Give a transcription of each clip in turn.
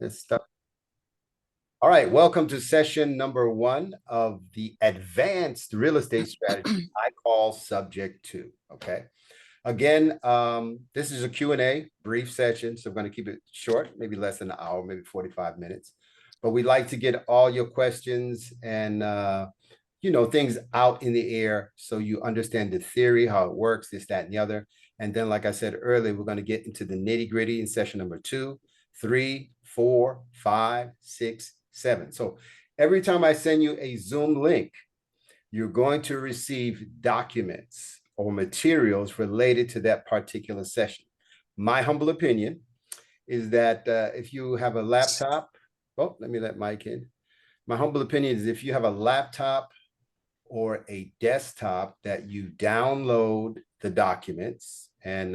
This stuff. All right, welcome to session number one of the advanced real estate strategy I call subject to. Okay. Again, this is a Q&A, brief session, so I'm going to keep it short, maybe less than an hour, maybe 45 minutes. But we'd like to get all your questions and things out in the air so you understand the theory, how it works, this, that, and the other. And then, like I said earlier, we're going to get into the nitty-gritty in session number 2, 3, 4, 5, 6, 7. So every time I send you a Zoom link, you're going to receive documents or materials related to that particular session. My humble opinion is that if you have a laptop, let me let Mike in. My humble opinion is if you have a laptop or a desktop that you download the documents and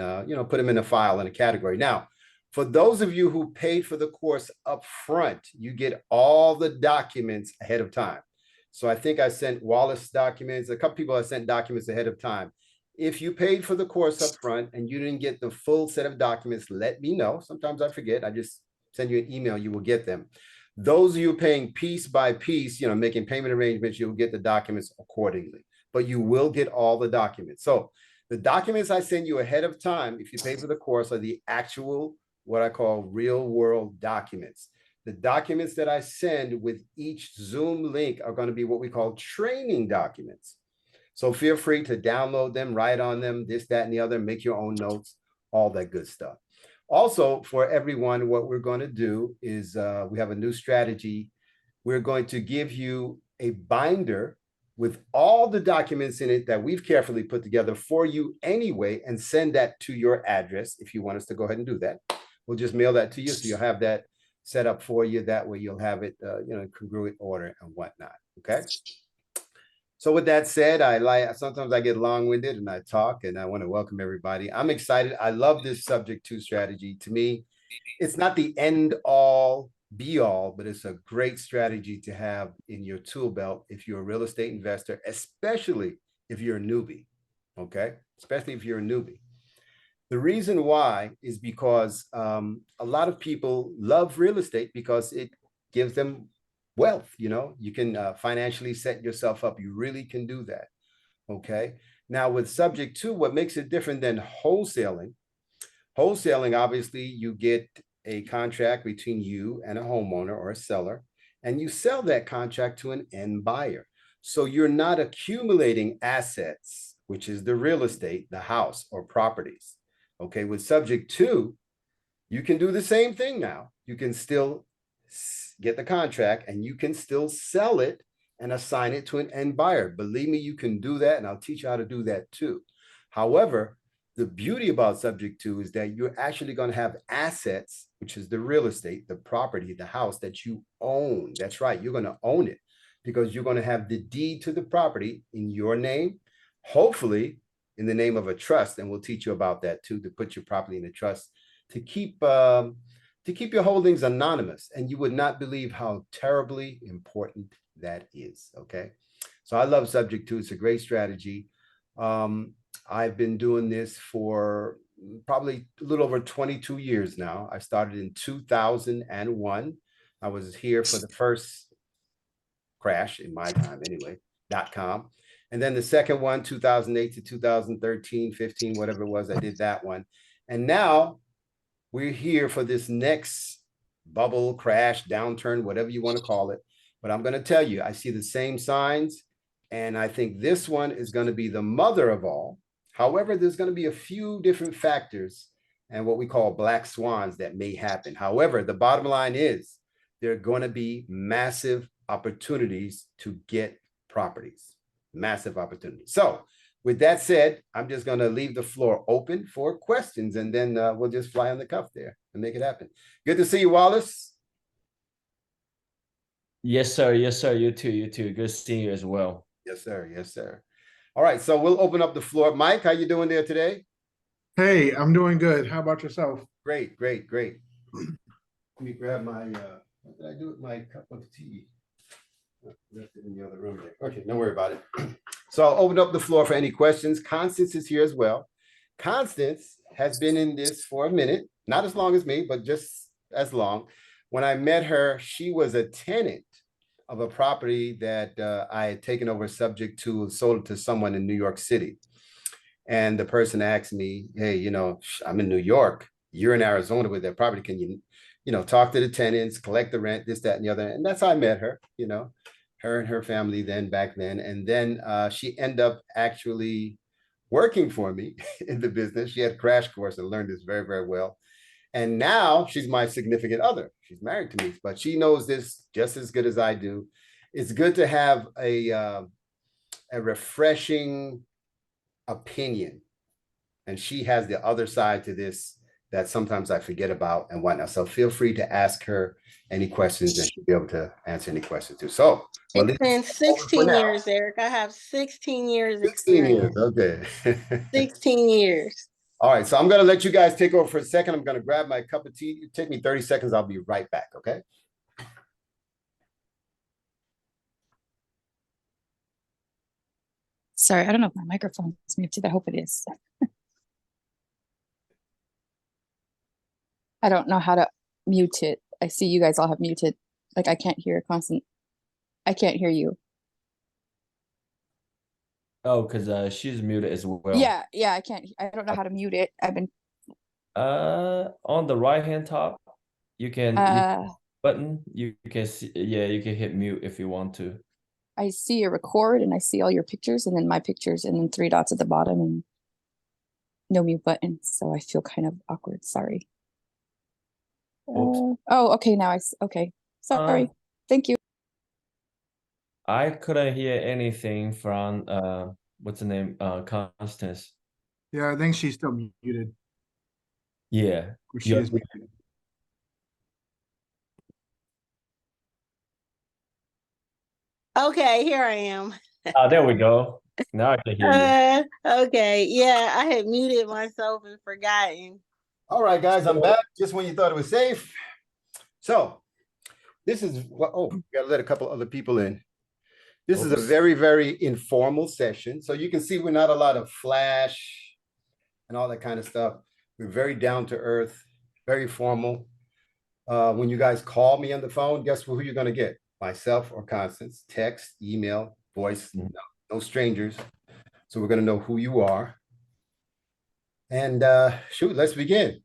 put them in a file in a category. Now, for those of you who paid for the course up front, you get all the documents ahead of time. So I think I sent Wallace documents. A couple people I sent documents ahead of time. If you paid for the course up front and you didn't get the full set of documents, let me know. Sometimes I forget. I just send you an email. You will get them. Those of you paying piece by piece, making payment arrangements, you'll get the documents accordingly. But you will get all the documents. So the documents I send you ahead of time, if you pay for the course, are the actual, what I call real world documents. The documents that I send with each Zoom link are going to be what we call training documents. So feel free to download them, write on them, this, that, and the other, make your own notes, all that good stuff. Also, for everyone, what we're going to do is we have a new strategy. We're going to give you a binder with all the documents in it that we've carefully put together for you anyway, and send that to your address if you want us to go ahead and do that. We'll just mail that to you, so you'll have that set up for you. That way you'll have it, in congruent order and whatnot, okay? So with that said, sometimes I get long-winded and I talk, and I want to welcome everybody. I'm excited. I love this subject to strategy. To me, it's not the end all be all, but it's a great strategy to have in your tool belt if you're a real estate investor, especially if you're a newbie, okay? Especially if you're a newbie. The reason why is because a lot of people love real estate because it gives them wealth. You can financially set yourself up. You really can do that. Okay. Now with subject to, what makes it different than wholesaling, obviously you get a contract between you and a homeowner or a seller, and you sell that contract to an end buyer. So you're not accumulating assets, which is the real estate, the house or properties. Okay. With subject to, you can do the same thing now. You can still get the contract and you can still sell it and assign it to an end buyer. Believe me, you can do that, and I'll teach you how to do that too. However, the beauty about subject to is that you're actually going to have assets, which is the real estate, the property, the house that you own. That's right. You're going to own it because you're going to have the deed to the property in your name, hopefully in the name of a trust. And we'll teach you about that too, to put your property in a trust to keep your holdings anonymous. And you would not believe how terribly important that is. Okay. So I love subject to. It's a great strategy. I've been doing this for probably a little over 22 years now. I started in 2001. I was here for the first crash in my time anyway, .com. And then the second one, 2008 to 2013, 15, whatever it was, I did that one. And now we're here for this next bubble, crash, downturn, whatever you want to call it. But I'm going to tell you, I see the same signs, and I think this one is going to be the mother of all. However, there's going to be a few different factors and what we call black swans that may happen. However, the bottom line is there are going to be massive opportunities to get properties, massive opportunities. So with that said, I'm just going to leave the floor open for questions, and then we'll just fly on the cuff there and make it happen. Good to see you, Wallace. Yes, sir. Yes, sir. You too. You too. Good seeing you as well. Yes, sir. Yes, sir. All right. So we'll open up the floor. Mike, how you doing there today? Hey, I'm doing good. How about yourself? Great, great, great. Let me grab my, what did I do with my cup of tea? Left it in the other room there. Okay, don't worry about it. So I'll open up the floor for any questions. Constance is here as well. Constance has been in this for a minute, not as long as me, but just as long. When I met her, she was a tenant of a property that I had taken over subject to and sold it to someone in New York City. And the person asked me, hey, I'm in New York. You're in Arizona with that property. Can you talk to the tenants, collect the rent, this, that, and the other. And that's how I met her, her and her family back then. And then she ended up actually working for me in the business. She had a crash course and learned this very, very well. And now she's my significant other. She's married to me, but she knows this just as good as I do. It's good to have a refreshing opinion. And she has the other side to this that sometimes I forget about and whatnot. So feel free to ask her any questions and she'll be able to answer any questions too. So it's been 16 years, Eric. I have 16 years 16 experience. years, okay. 16 years. All right, so I'm going to let you guys take over for a second. I'm going to grab my cup of tea. Take me 30 seconds. I'll be right back, okay? Sorry, I don't know if my microphone is muted. I hope it is. I don't know how to mute it. I see you guys all have muted. Like I can't hear I can't hear you. Oh, because she's muted as well. Yeah, I don't know how to mute it. I've been On the right hand top, you can button. You can see, yeah, you can hit mute if you want to. I see your record and I see all your pictures and then my pictures and then 3 dots at the bottom and no mute button. So I feel kind of awkward. Sorry. Oh, okay. Now okay. Sorry. Thank you. I couldn't hear anything from what's the name? Constance. Yeah, I think she's still muted. Yeah. Or she is muted. Okay, here I am. There we go. Now I can hear you. Okay, yeah, I had muted myself and forgotten. All right, guys, I'm back just when you thought it was safe. So this is what, gotta let a couple other people in. This is a very, very informal session. So you can see we're not a lot of flash and all that kind of stuff. We're very down to earth, very formal. When you guys call me on the phone, guess who you're gonna get? Myself or Constance, text, email, voice, no strangers. So we're gonna know who you are. And shoot, let's begin.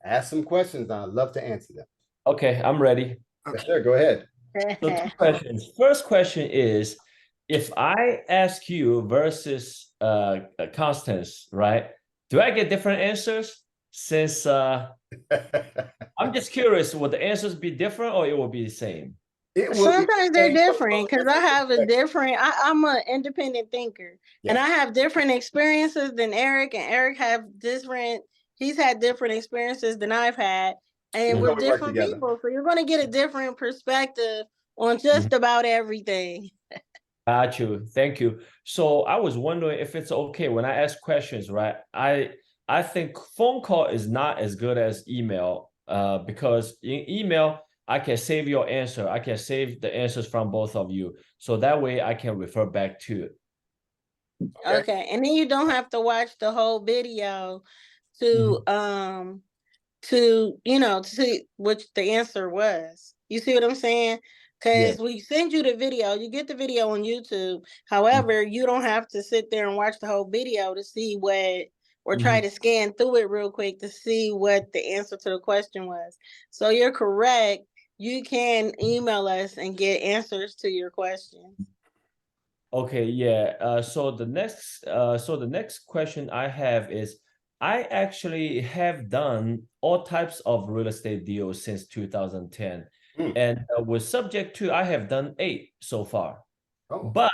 Ask some questions. I'd love to answer them. Okay, I'm ready. Yes, sir, go ahead. So 2 questions. First question is, if I ask you versus Constance, right? Do I get different answers? Since I'm just curious, will the answers be different or it will be the same? Sometimes they're different because I have a different, I'm an independent thinker and I have different experiences than Eric, and Eric he's had different experiences than I've had, and we're different people. So you're going to get a different perspective on just about everything. Got you. Thank you. So I was wondering if it's okay when I ask questions, right? I think phone call is not as good as email because in email, I can save your answer. I can save the answers from both of you. So that way I can refer back to it. Okay. And then you don't have to watch the whole video to see what the answer was. You see what I'm saying? Because we send you the video, you get the video on YouTube. However, you don't have to sit there and watch the whole video to see what, or try to scan through it real quick to see what the answer to the question was. So you're correct. You can email us and get answers to your questions. Okay, yeah. So the next question I have is, I actually have done all types of real estate deals since 2010. And with subject to, I have done 8 so far. But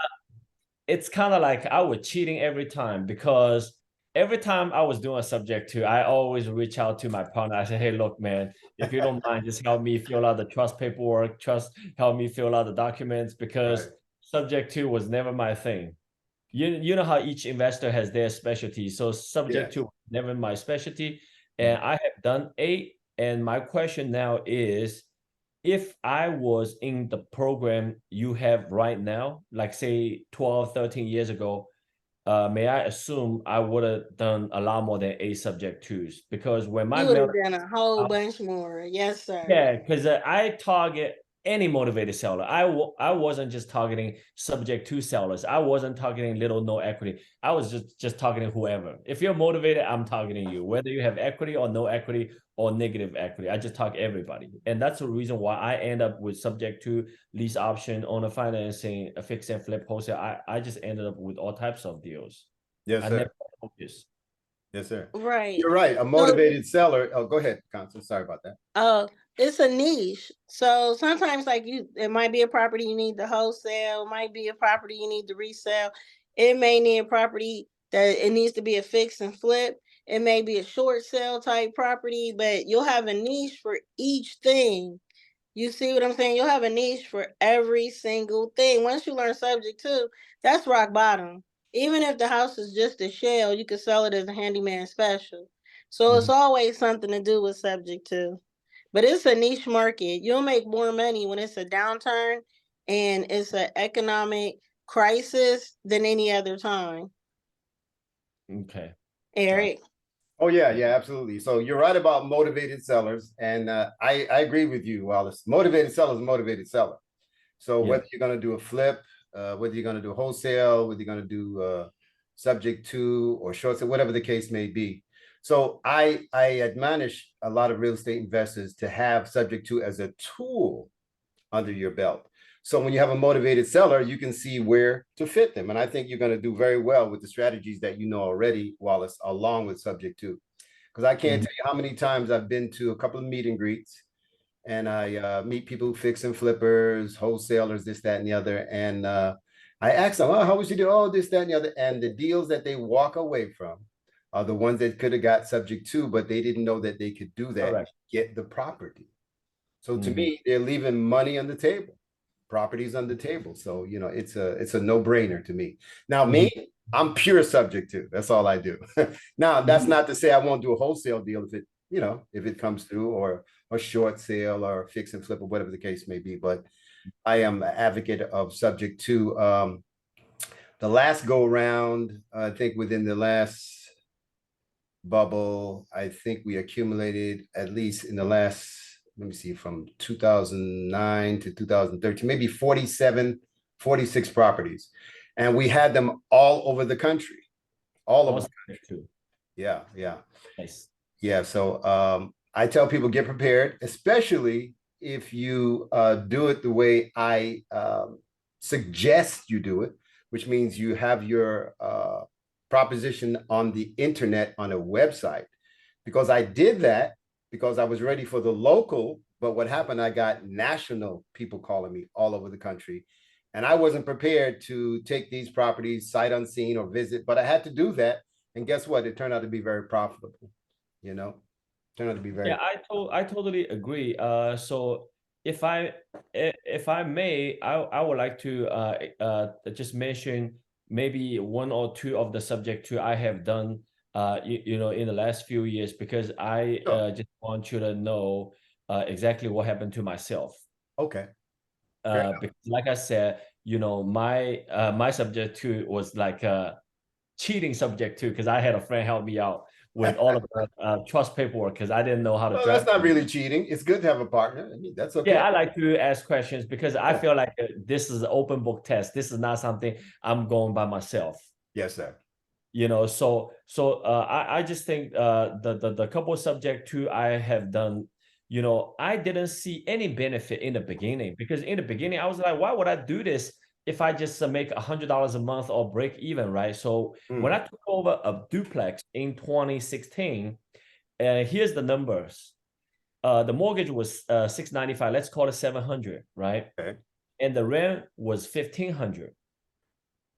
it's kind of like I was cheating every time, because every time I was doing a subject to, I always reach out to my partner. I say, hey, look, man, if you don't mind, just help me fill out the trust paperwork, help me fill out the documents, because subject to was never my thing. You know how each investor has their specialty. So subject to was never my specialty. And I have done 8. And my question now is, if I was in the program you have right now, like say 12, 13 years ago, may I assume I would have done a lot more than 8 subject twos, because when my You would have mail, done a whole Uh, bunch more. Yes, sir. yeah, because I target any motivated seller. I wasn't just targeting subject to sellers. I wasn't targeting little no equity. I was just targeting whoever. If you're motivated, I'm targeting you, whether you have equity or no equity or negative equity. I just target everybody, and that's the reason why I end up with subject to lease option, owner financing, a fix and flip wholesale. I just ended up with all types of deals. Yes, I sir. never focused. Yes, sir. Right. You're right. A motivated seller. Oh, go ahead, Constance. Sorry about that. It's a niche. So sometimes like it might be a property you need to wholesale, it might be a property you need to resell. It may need a property that it needs to be a fix and flip. It may be a short sale type property, but you'll have a niche for each thing. You see what I'm saying? You'll have a niche for every single thing. Once you learn subject to, that's rock bottom. Even if the house is just a shell, you can sell it as a handyman special. So it's always something to do with subject to. But it's a niche market. You'll make more money when it's a downturn and it's an economic crisis than any other time. Okay. Eric. Oh yeah, yeah, absolutely. So you're right about motivated sellers, and I agree with you, Wallace. Motivated seller is a motivated seller. So Yeah. whether you're going to do a flip, whether you're going to do wholesale, whether you're going to do subject to or short sale, whatever the case may be. So I admonish a lot of real estate investors to have subject to as a tool under your belt. So when you have a motivated seller, you can see where to fit them. And I think you're going to do very well with the strategies that you know already, Wallace, along with subject to. Because I can't tell you how many times I've been to a couple of meet and greets, and I meet people who fix and flippers, wholesalers, this, that, and the other. And I ask them, oh, how was you do? Oh, this, that, and the other. And the deals that they walk away from are the ones that could have got subject to, but they didn't know that they could do that, Correct. get the property. So to me, they're leaving money on the table, properties on the table. So, you know, it's a no-brainer to me. Now, me, I'm pure subject to. That's all I do. Now, that's not to say I won't do a wholesale deal if it, you know, if it comes through, or a short sale or fix and flip or whatever the case may be. But I am an advocate of subject to. The last go around, I think within the last bubble, I think we accumulated, at least in the last, let me see, from 2009 to 2013, maybe 47, 46 properties. And we had them all over the country, all over the country. Yeah, yeah. Nice. Yeah, so I tell people get prepared, especially if you do it the way I suggest you do it, which means you have your proposition on the internet on a website. Because I did that because I was ready for the local, but what happened, I got national people calling me all over the country. And I wasn't prepared to take these properties sight unseen or visit, but I had to do that. And guess what? It turned out to be very profitable. You know, turned out to be very. Yeah, I totally agree. So if I may, I would like to just mention maybe one or two of the subject to I have done you know, in the last few years, because I just want you to know exactly what happened to myself. Okay. Because like I said, you know, my subject to was like cheating subject to, because I had a friend help me out with all of the trust paperwork, because I didn't know how to Well, draft. that's not really cheating. It's good to have a partner. I mean, that's okay. Yeah, I like to ask questions because I feel like this is an open book test. This is not something I'm going by myself. Yes, sir. You know, so I just think the couple subject to I have done, you know, I didn't see any benefit in the beginning, because in the beginning I was like, why would I do this if I just make $100 a month or break even, right? So when I took over a duplex in 2016, here's the numbers. The mortgage was $695. Let's call it $700, right? Okay. And the rent was $1,500.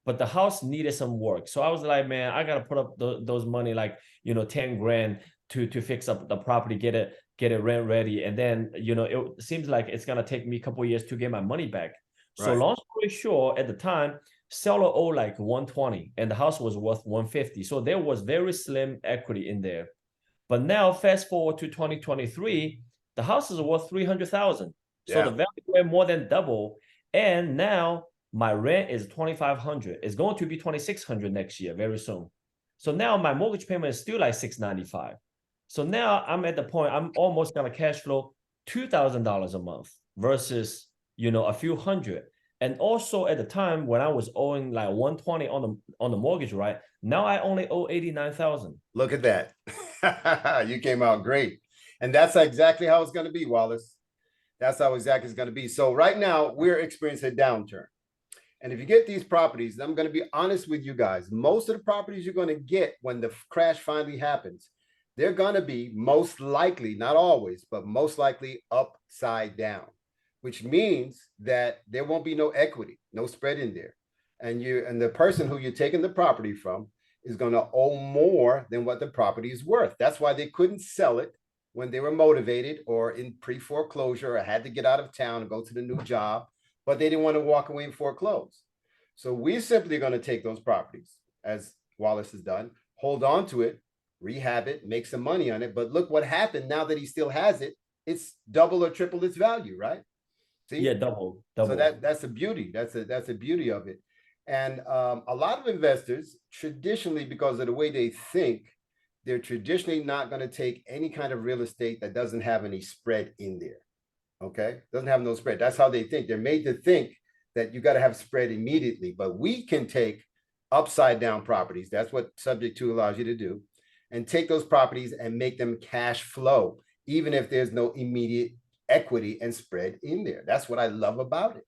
But the house needed some work, so I was like, man, I gotta put up those money, like, you know, 10 grand to fix up the property, get it rent ready, and then, you know, it seems like it's gonna take me a couple of years to get my money back. So long story short, at the time, seller owed like 120, and the house was worth 150. So there was very slim equity in there. But now, fast forward to 2023, the house is worth 300,000. So the value went more than double, and now My rent is 2,500. It's going to be 2,600 next year, very soon. So now my mortgage payment is still like 695. So now I'm at the point I'm almost gonna cash flow $2,000 a month versus a few hundred. And also at the time when I was owing like 120 on the mortgage, right? Now I only owe 89,000. Look at that. You came out great. And that's exactly how it's going to be, Wallace. That's how exactly it's going to be. So right now we're experiencing a downturn. And if you get these properties, I'm going to be honest with you guys, most of the properties you're going to get when the crash finally happens, they're going to be most likely, not always, but most likely upside down, which means that there won't be no equity, no spread in there. And the person who you're taking the property from is going to owe more than what the property is worth. That's why they couldn't sell it when they were motivated or in pre-foreclosure or had to get out of town and go to the new job, but they didn't want to walk away and foreclose. So we're simply going to take those properties, as Wallace has done, hold on to it, rehab it, make some money on it. But look what happened now that he still has it. It's double or triple its value, right? See? Yeah, double. So that's the beauty. That's the beauty of it. And a lot of investors traditionally, because of the way they think, they're traditionally not going to take any kind of real estate that doesn't have any spread in there. Okay, doesn't have no spread. That's how they think. They're made to think that you got to have spread immediately. But we can take upside down properties. That's what subject to allows you to do, and take those properties and make them cash flow, even if there's no immediate equity and spread in there. That's what I love about it.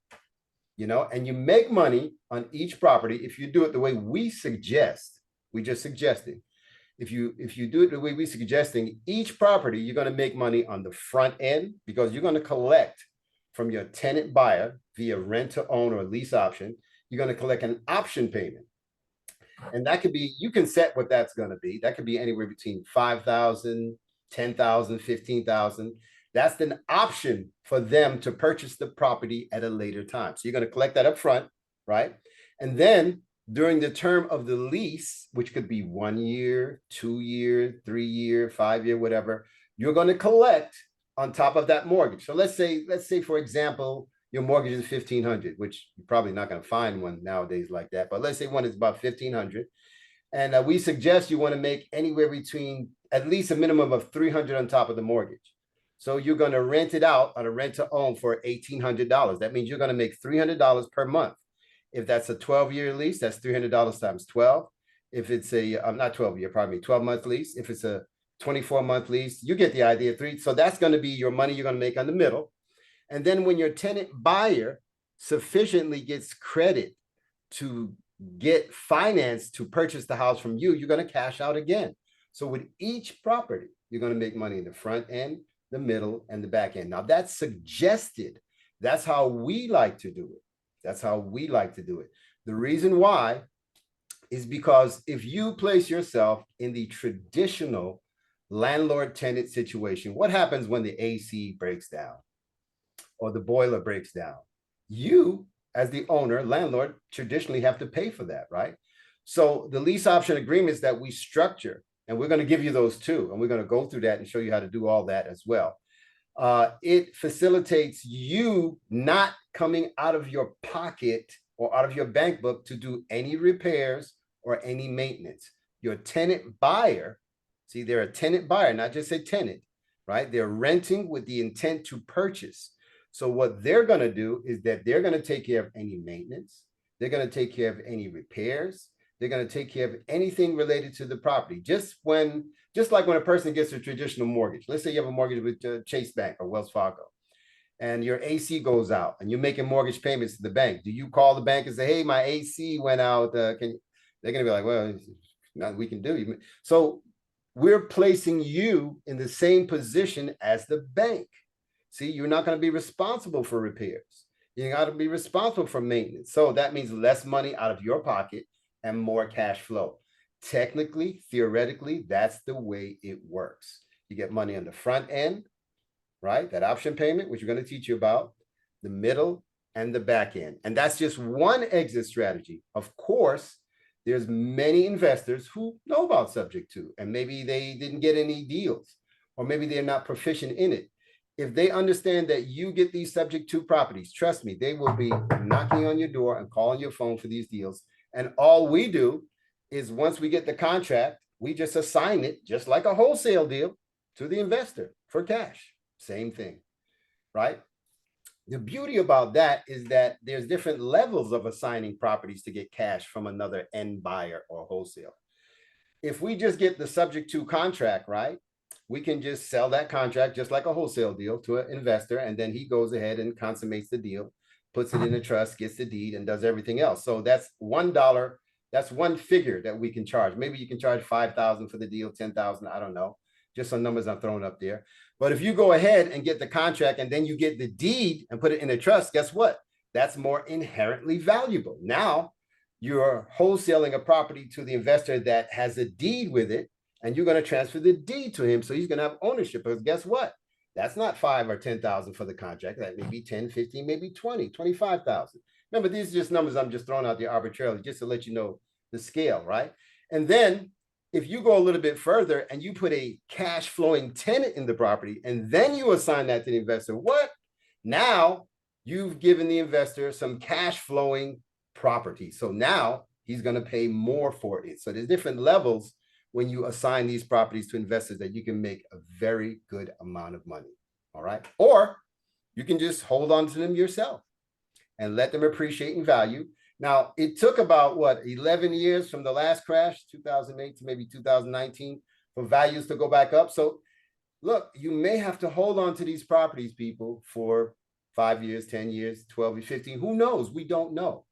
And you make money on each property if you do it the way we suggest. We just suggested. If you do it the way we're suggesting, each property, you're going to make money on the front end because you're going to collect from your tenant buyer via rent to own or lease option. You're going to collect an option payment. And that could be, you can set what that's going to be. That could be anywhere between 5,000, 10,000, 15,000. That's an option for them to purchase the property at a later time. So you're going to collect that up front, right? And then during the term of the lease, which could be 1 year, 2 year, 3 year, 5 year, whatever, you're going to collect on top of that mortgage. So let's say, for example, your mortgage is 1,500, which you're probably not going to find one nowadays like that. But let's say one is about 1,500. And we suggest you want to make anywhere between at least a minimum of 300 on top of the mortgage. So you're going to rent it out on a rent to own for $1,800. That means you're going to make $300 per month. If that's a 12-year lease, that's $300 times 12. If it's a, not 12-year, pardon me, 12-month lease. If it's a 24-month lease, you get the idea. So that's going to be your money you're going to make on the middle. And then when your tenant buyer sufficiently gets credit to get finance to purchase the house from you, you're going to cash out again. So with each property, you're going to make money in the front end, the middle, and the back end. Now that's suggested. That's how we like to do it. That's how we like to do it. The reason why is because if you place yourself in the traditional landlord-tenant situation, what happens when the AC breaks down or the boiler breaks down? You, as the owner, landlord, traditionally have to pay for that, right? So the lease option agreements that we structure, and we're going to give you those too, and we're going to go through that and show you how to do all that as well. It facilitates you not coming out of your pocket or out of your bank book to do any repairs or any maintenance. Your tenant buyer, see, they're a tenant buyer, not just a tenant, right? They're renting with the intent to purchase. So what they're going to do is that they're going to take care of any maintenance. They're going to take care of any repairs. They're going to take care of anything related to the property. Just like when a person gets a traditional mortgage. Let's say you have a mortgage with Chase Bank or Wells Fargo, and your AC goes out and you're making mortgage payments to the bank. Do you call the bank and say, hey, my AC went out? They're going to be like, well, nothing we can do. So we're placing you in the same position as the bank. See, you're not going to be responsible for repairs. You got to be responsible for maintenance. So that means less money out of your pocket and more cash flow. Technically, theoretically, that's the way it works. You get money on the front end, right? That option payment, which we're going to teach you about, the middle and the back end. And that's just one exit strategy. Of course, there's many investors who know about subject to, and maybe they didn't get any deals, or maybe they're not proficient in it. if they understand that you get these subject to properties, trust me, they will be knocking on your door and calling your phone for these deals. And all we do is once we get the contract, we just assign it just like a wholesale deal to the investor for cash. Same thing, right? The beauty about that is that there's different levels of assigning properties to get cash from another end buyer or wholesale. If we just get the subject to contract, right, we can just sell that contract just like a wholesale deal to an investor, and then he goes ahead and consummates the deal, puts it in a trust, gets the deed, and does everything else. So that's $1. That's one figure that we can charge. Maybe you can charge 5,000 for the deal, 10,000, I don't know. Just some numbers I'm throwing up there. But if you go ahead and get the contract and then you get the deed and put it in a trust, guess what? That's more inherently valuable. Now you're wholesaling a property to the investor that has a deed with it, and you're going to transfer the deed to him. So he's going to have ownership. Because guess what? That's not 5 or 10,000 for the contract. That may be 10, 15, maybe 20, 25,000. Remember, these are just numbers I'm just throwing out there arbitrarily, just to let you know the scale, right? And then if you go a little bit further and you put a cash flowing tenant in the property, and then you assign that to the investor, what? Now you've given the investor some cash flowing property. So now he's going to pay more for it. So there's different levels when you assign these properties to investors that you can make a very good amount of money. All right. Or you can just hold on to them yourself and let them appreciate in value. Now, it took about 11 years from the last crash, 2008 to maybe 2019, for values to go back up. So look, you may have to hold on to these properties, people, for 5 years, 10 years, 12, 15, who knows? We don't know.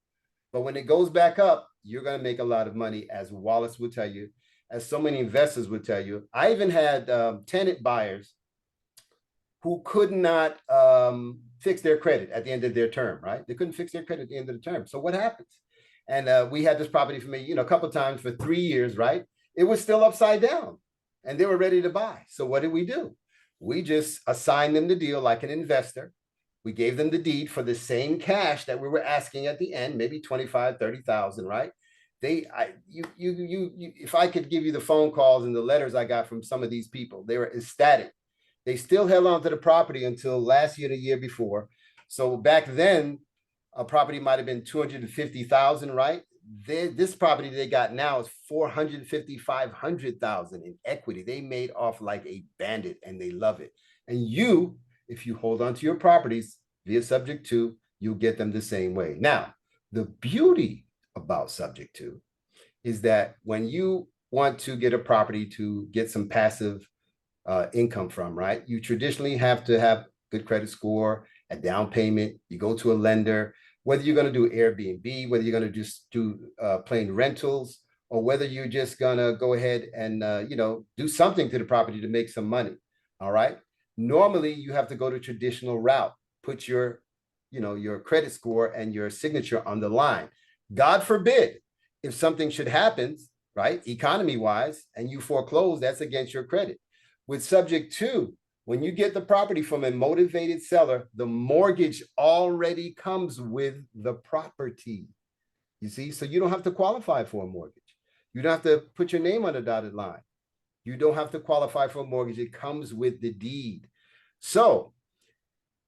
But when it goes back up, you're going to make a lot of money, as Wallace would tell you, as so many investors would tell you. I even had tenant buyers who could not fix their credit at the end of their term, right? They couldn't fix their credit at the end of the term. So what happens? And we had this property for me, a couple of times for 3 years, right? It was still upside down and they were ready to buy. So what did we do? We just assigned them the deal like an investor. We gave them the deed for the same cash that we were asking at the end, maybe 25, 30,000, right? If I could give you the phone calls and the letters I got from some of these people, they were ecstatic. They still held on to the property until last year, the year before. So back then, a property might have been 250,000, right? This property they got now is 450, 500,000 in equity. They made off like a bandit and they love it. And you, if you hold on to your properties via subject to, you'll get them the same way. Now, the beauty about subject to is that when you want to get a property to get some passive income from, right? You traditionally have to have good credit score, a down payment. You go to a lender, whether you're going to do Airbnb, whether you're going to just do plain rentals, or whether you're just going to go ahead and, do something to the property to make some money. All right. Normally you have to go the traditional route, put your credit score and your signature on the line. God forbid, if something should happen, right, economy wise, and you foreclose, that's against your credit. With subject to, when you get the property from a motivated seller, the mortgage already comes with the property. You see, so you don't have to qualify for a mortgage. You don't have to put your name on the dotted line. You don't have to qualify for a mortgage. It comes with the deed. So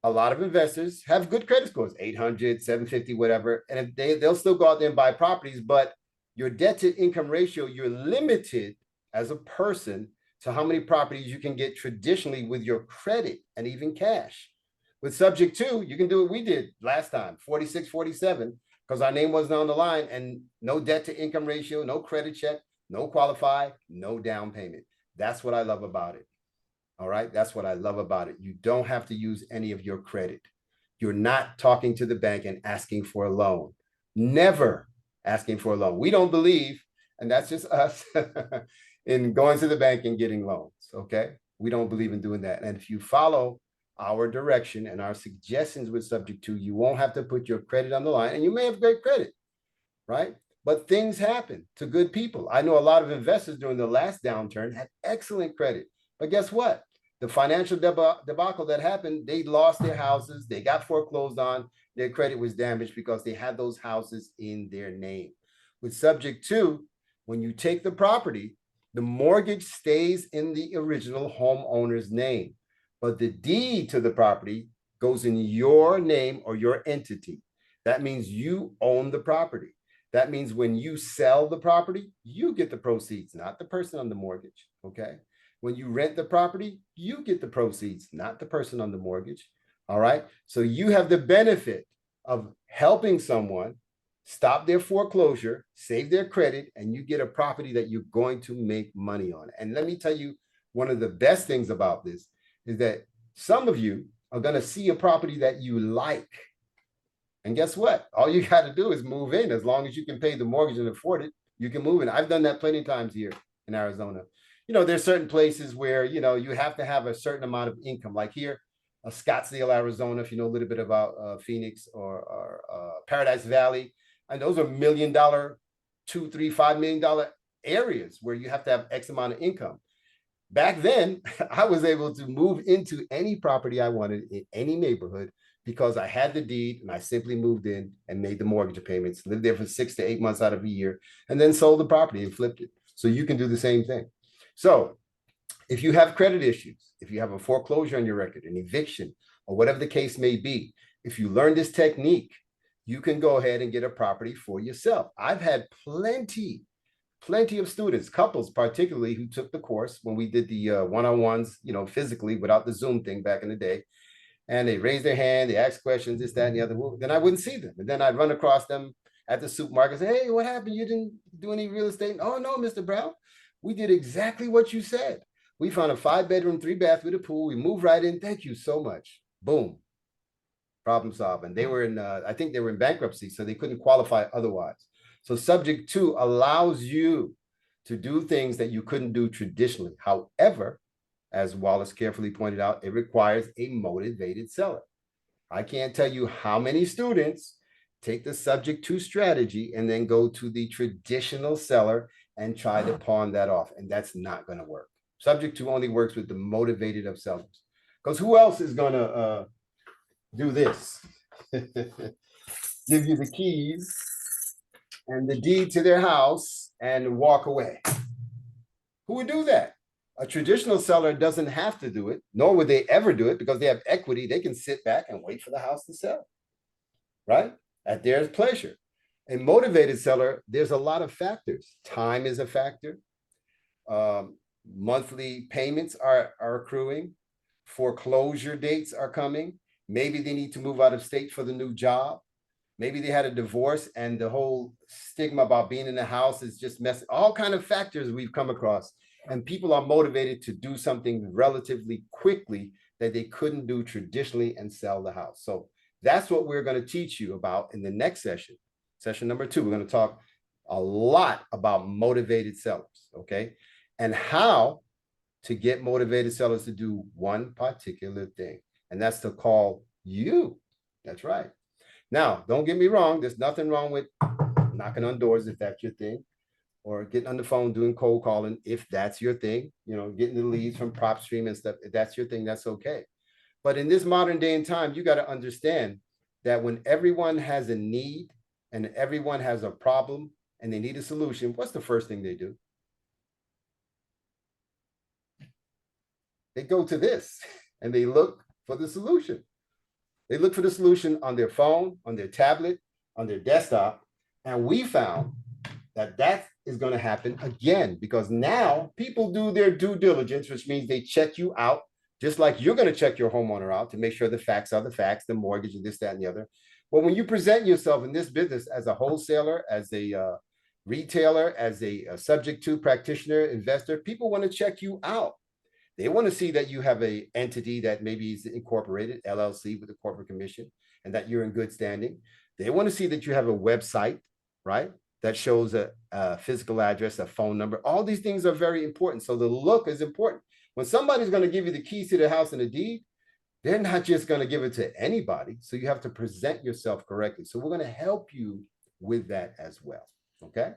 a lot of investors have good credit scores, 800, 750, whatever. And if they'll still go out there and buy properties, but your debt to income ratio, you're limited as a person to how many properties you can get traditionally with your credit and even cash. With subject to, you can do what we did last time, 46, 47, because our name wasn't on the line, and no debt to income ratio, no credit check, no qualify, no down payment. That's what I love about it. All right. That's what I love about it. You don't have to use any of your credit. You're not talking to the bank and asking for a loan. Never asking for a loan. We don't believe, and that's just us, in going to the bank and getting loans. Okay. We don't believe in doing that. And if you follow our direction and our suggestions with subject to, you won't have to put your credit on the line, and you may have great credit, right? But things happen to good people. I know a lot of investors during the last downturn had excellent credit, but guess what? The financial debacle that happened, they lost their houses, they got foreclosed on, their credit was damaged because they had those houses in their name. With subject to, when you take the property, the mortgage stays in the original homeowner's name. but the deed to the property goes in your name or your entity. That means you own the property. That means when you sell the property, you get the proceeds, not the person on the mortgage, okay? When you rent the property, you get the proceeds, not the person on the mortgage, all right? So you have the benefit of helping someone stop their foreclosure, save their credit, and you get a property that you're going to make money on. And let me tell you, one of the best things about this is that some of you are going to see a property that you like. And guess what? All you got to do is move in. As long as you can pay the mortgage and afford it, you can move in. I've done that plenty of times here in Arizona. You know, there's certain places where, you know, you have to have a certain amount of income. Like here, Scottsdale, Arizona, if you know a little bit about Phoenix or Paradise Valley. And those are $1 million, $2, $3, $5 million areas where you have to have X amount of income. Back then, I was able to move into any property I wanted in any neighborhood because I had the deed and I simply moved in and made the mortgage payments, lived there for 6 to 8 months out of a year, and then sold the property and flipped it. So you can do the same thing. So if you have credit issues, if you have a foreclosure on your record, an eviction, or whatever the case may be, if you learn this technique, you can go ahead and get a property for yourself. I've had plenty of students, couples particularly, who took the course when we did the one-on-ones, you know, physically without the Zoom thing back in the day. And they raised their hand, they asked questions, this, that, and the other. Then I wouldn't see them. And then I'd run across them at the supermarket and say, hey, what happened? You didn't do any real estate? Oh, no, Mr. Brown. We did exactly what you said. We found a 5-bedroom, 3-bath with a pool. We moved right in. Thank you so much. Boom. Problem solved. And they were in, I think they were in bankruptcy, so they couldn't qualify otherwise. So subject to allows you to do things that you couldn't do traditionally. However, as Wallace carefully pointed out, it requires a motivated seller. I can't tell you how many students take the subject to strategy and then go to the traditional seller and try to pawn that off. And that's not going to work. Subject to only works with the motivated of sellers. Because who else is going to do this? Give you the keys and the deed to their house and walk away. Who would do that? A traditional seller doesn't have to do it, nor would they ever do it because they have equity. They can sit back and wait for the house to sell, right? At their pleasure. A motivated seller, there's a lot of factors. Time is a factor. Monthly payments are accruing. Foreclosure dates are coming. Maybe they need to move out of state for the new job. Maybe they had a divorce and the whole stigma about being in the house is just messing. All kind of factors we've come across. And people are motivated to do something relatively quickly that they couldn't do traditionally and sell the house. So that's what we're going to teach you about in the next session. Session number 2, we're going to talk a lot about motivated sellers, okay? And how to get motivated sellers to do one particular thing. And that's to call you. That's right. Now, don't get me wrong. There's nothing wrong with knocking on doors if that's your thing, or getting on the phone doing cold calling if that's your thing, you know, getting the leads from PropStream and stuff. If that's your thing, that's okay. But in this modern day and time, you got to understand that when everyone has a need and everyone has a problem and they need a solution, what's the first thing they do? They go to this and they look for the solution. They look for the solution on their phone, on their tablet, on their desktop. And we found that that is going to happen again, because now people do their due diligence, which means they check you out, just like you're going to check your homeowner out to make sure the facts are the facts, the mortgage and this, that, and the other. Well, when you present yourself in this business as a wholesaler, as a retailer, as a subject to practitioner, investor, people want to check you out. They want to see that you have an entity that maybe is incorporated, LLC with a corporate commission, and that you're in good standing. They want to see that you have a website, right? That shows a physical address, a phone number. All these things are very important. So the look is important. When somebody's going to give you the keys to the house and the deed, they're not just going to give it to anybody. So you have to present yourself correctly. So we're going to help you with that as well. Okay.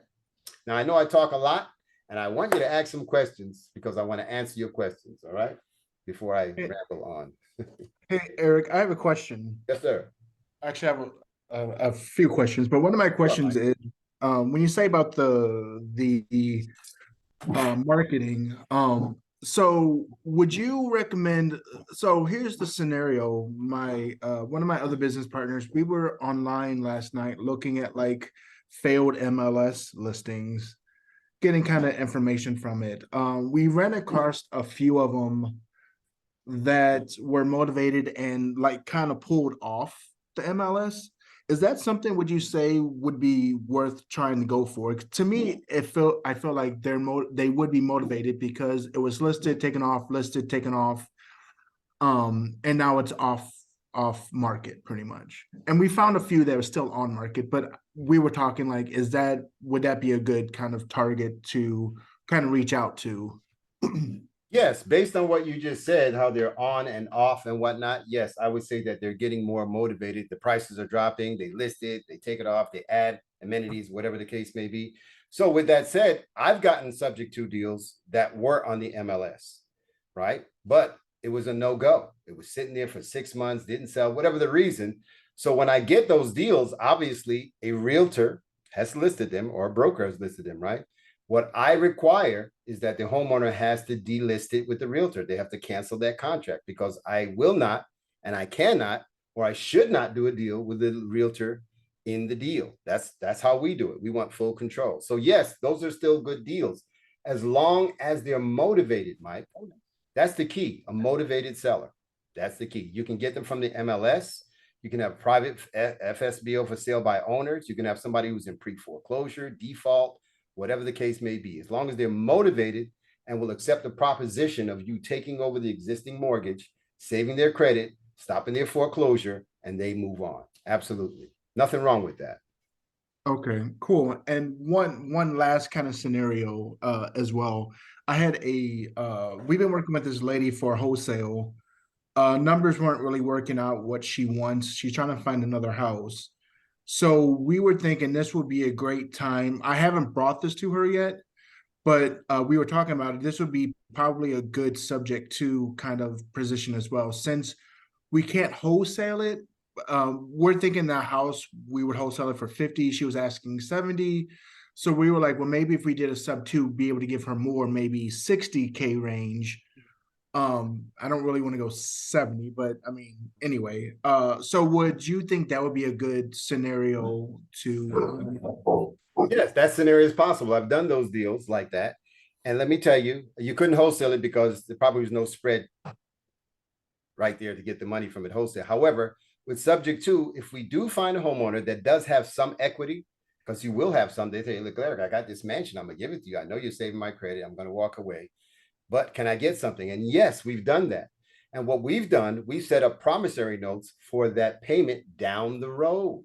Now, I know I talk a lot and I want you to ask some questions because I want to answer your questions. All right. Before I ramble on. Hey, Eric, I have a question. Yes, sir. I actually have a few questions, but one of my questions is, when you say about the marketing, So would you recommend, so here's the scenario. My one of my other business partners, we were online last night looking at like failed MLS listings, getting kind of information from it. We ran across a few of them that were motivated and like kind of pulled off the MLS. Is that something would you say would be worth trying to go for? To me, I felt like they would be motivated because it was listed, taken off, listed, taken off. And now it's off market pretty much. And we found a few that are still on market, but we were talking like, would that be a good kind of target to kind of reach out to? Yes, based on what you just said, how they're on and off and whatnot. Yes, I would say that they're getting more motivated. The prices are dropping. They list it, they take it off, they add amenities, whatever the case may be. So with that said, I've gotten subject to deals that were on the MLS, right? But it was a no-go. It was sitting there for 6 months, didn't sell, whatever the reason. So when I get those deals, obviously a realtor has listed them or a broker has listed them, right? What I require is that the homeowner has to delist it with the realtor. They have to cancel that contract because I will not, and I cannot, or I should not do a deal with the realtor in the deal. That's how we do it. We want full control. So yes, those are still good deals as long as they're motivated, Mike. That's the key, a motivated seller. That's the key. You can get them from the MLS. You can have private FSBO for sale by owners. You can have somebody who's in pre-foreclosure, default, whatever the case may be, as long as they're motivated and will accept the proposition of you taking over the existing mortgage, saving their credit, stopping their foreclosure, and they move on. Absolutely. Nothing wrong with that. Okay, cool. And one last kind of scenario as well. I had we've been working with this lady for wholesale. Numbers weren't really working out what she wants. She's trying to find another house. So we were thinking this would be a great time. I haven't brought this to her yet, but we were talking about it. This would be probably a good subject to kind of position as well. Since we can't wholesale it, we're thinking that house, we would wholesale it for 50. She was asking 70. So we were like, well, maybe if we did a sub 2, be able to give her more, maybe 60K range. I don't really want to go 70, but I mean, anyway, so would you think that would be a good scenario to? Yes, that scenario is possible. I've done those deals like that. And let me tell you, you couldn't wholesale it because there probably was no spread right there to get the money from it wholesale. However, with subject to, if we do find a homeowner that does have some equity, because you will have some, they say, look, Eric, I got this mansion, I'm gonna give it to you. I know you're saving my credit, I'm gonna walk away, but can I get something? And yes, we've done that. And what we've done, we've set up promissory notes for that payment down the road.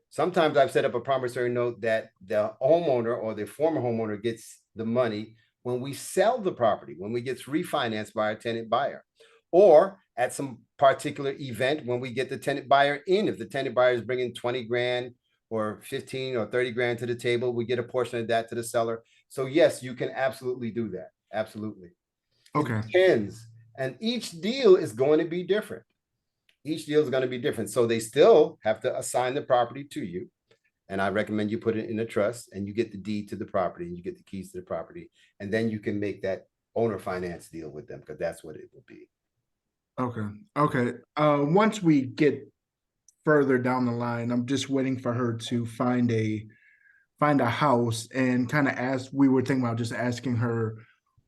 Sometimes I've set up a promissory note that the homeowner or the former homeowner gets the money when we sell the property, when we gets refinanced by a tenant buyer, or at some particular event when we get the tenant buyer in. If the tenant buyer is bringing 20 grand or 15 or 30 grand to the table, we get a portion of that to the seller. So yes, you can absolutely do that. Absolutely. Okay. It depends. And each deal is going to be different. Each deal is going to be different. So they still have to assign the property to you. And I recommend you put it in a trust and you get the deed to the property and you get the keys to the property. And then you can make that owner finance deal with them because that's what it will be. Okay. Okay. Once we get further down the line, I'm just waiting for her to find a house and kind of we were thinking about just asking her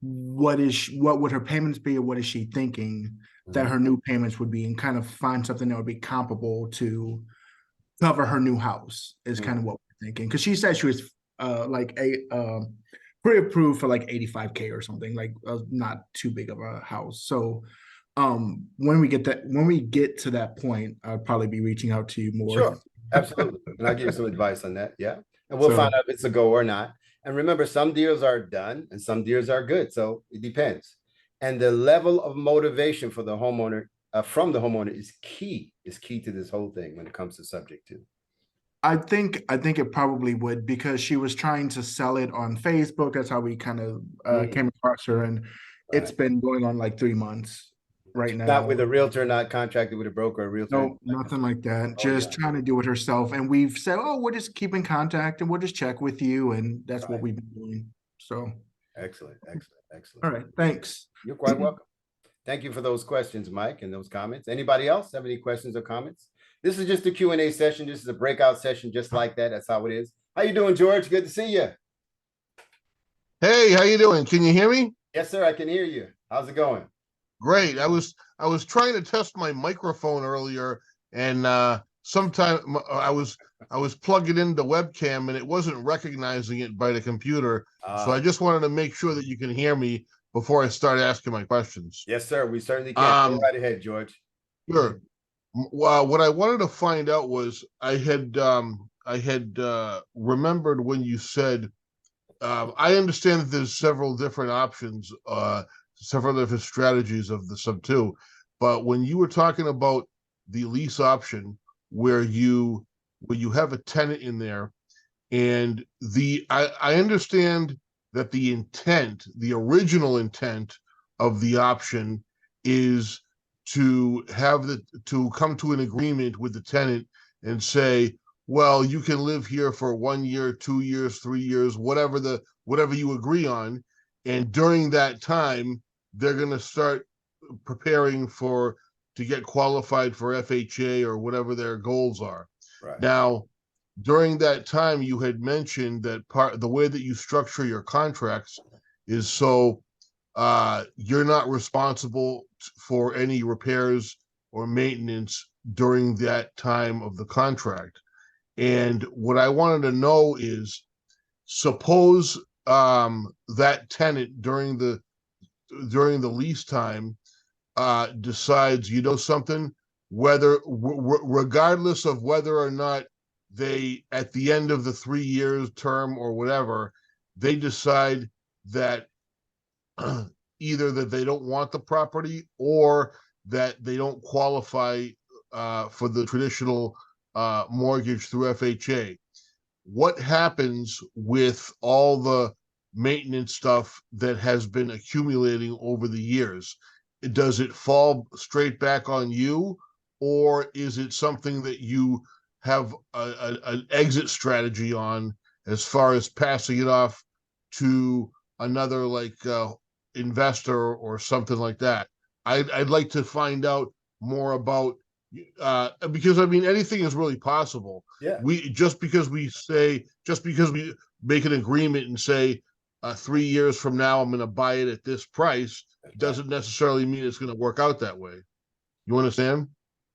what would her payments be or what is she thinking that her new payments would be, and kind of find something that would be comparable to cover her new house is kind of what we're thinking. Because she said she was pre-approved for like 85K or something, like not too big of a house. So when we get to that point, I'll probably be reaching out to you more. Sure, absolutely. And I'll give you some advice on that. Yeah. And we'll find out if it's a go or not. And remember, some deals are done and some deals are good. So it depends. And the level of motivation for the homeowner, from the homeowner is key to this whole thing when it comes to subject to. I think it probably would, because she was trying to sell it on Facebook. That's how we kind of came across her. And it's been going on like 3 months right now. Not with a realtor, not contracted with a broker, a realtor. No, nothing like that. Just trying to do it herself. And we've said, oh, we'll just keep in contact and we'll just check with you. And that's what we've been doing. So excellent. Excellent. All right, thanks. You're quite welcome. Thank you for those questions, Mike, and those comments. Anybody else have any questions or comments? This is just a Q&A session. This is a breakout session just like that. That's how it is. How you doing, George? Good to see you. Hey, how you doing? Can you hear me? Yes, sir. I can hear you. How's it going? Great. I was trying to test my microphone earlier, and sometime I was plugging in the webcam and it wasn't recognizing it by the computer. So I just wanted to make sure that you can hear me before I start asking my questions. Yes, sir. We certainly can. Go right ahead, George. Sure. Well, what I wanted to find out was I had remembered when you said I understand that there's several different options, several different strategies of the sub two, but when you were talking about the lease option where you have a tenant in there, and I understand that the original intent of the option is to come to an agreement with the tenant and say, well, you can live here for 1 year, 2 years, 3 years, whatever you agree on. And during that time, they're going to start preparing to get qualified for FHA or whatever their goals are. Right. Now, during that time, you had mentioned that the way that you structure your contracts is so you're not responsible for any repairs or maintenance during that time of the contract. And what I wanted to know is, suppose that tenant during the lease time decides, you know something, regardless of whether or not they, at the end of the 3 years term or whatever, they decide that either that they don't want the property or that they don't qualify for the traditional mortgage through FHA. What happens with all the maintenance stuff that has been accumulating over the years? Does it fall straight back on you, or is it something that you have an exit strategy on as far as passing it off to another investor or something like that? I'd like to find out more about because I mean anything is really possible. Yeah. Just because we make an agreement and say 3 years from now I'm going to buy it at this price doesn't necessarily mean it's going to work out that way. You understand?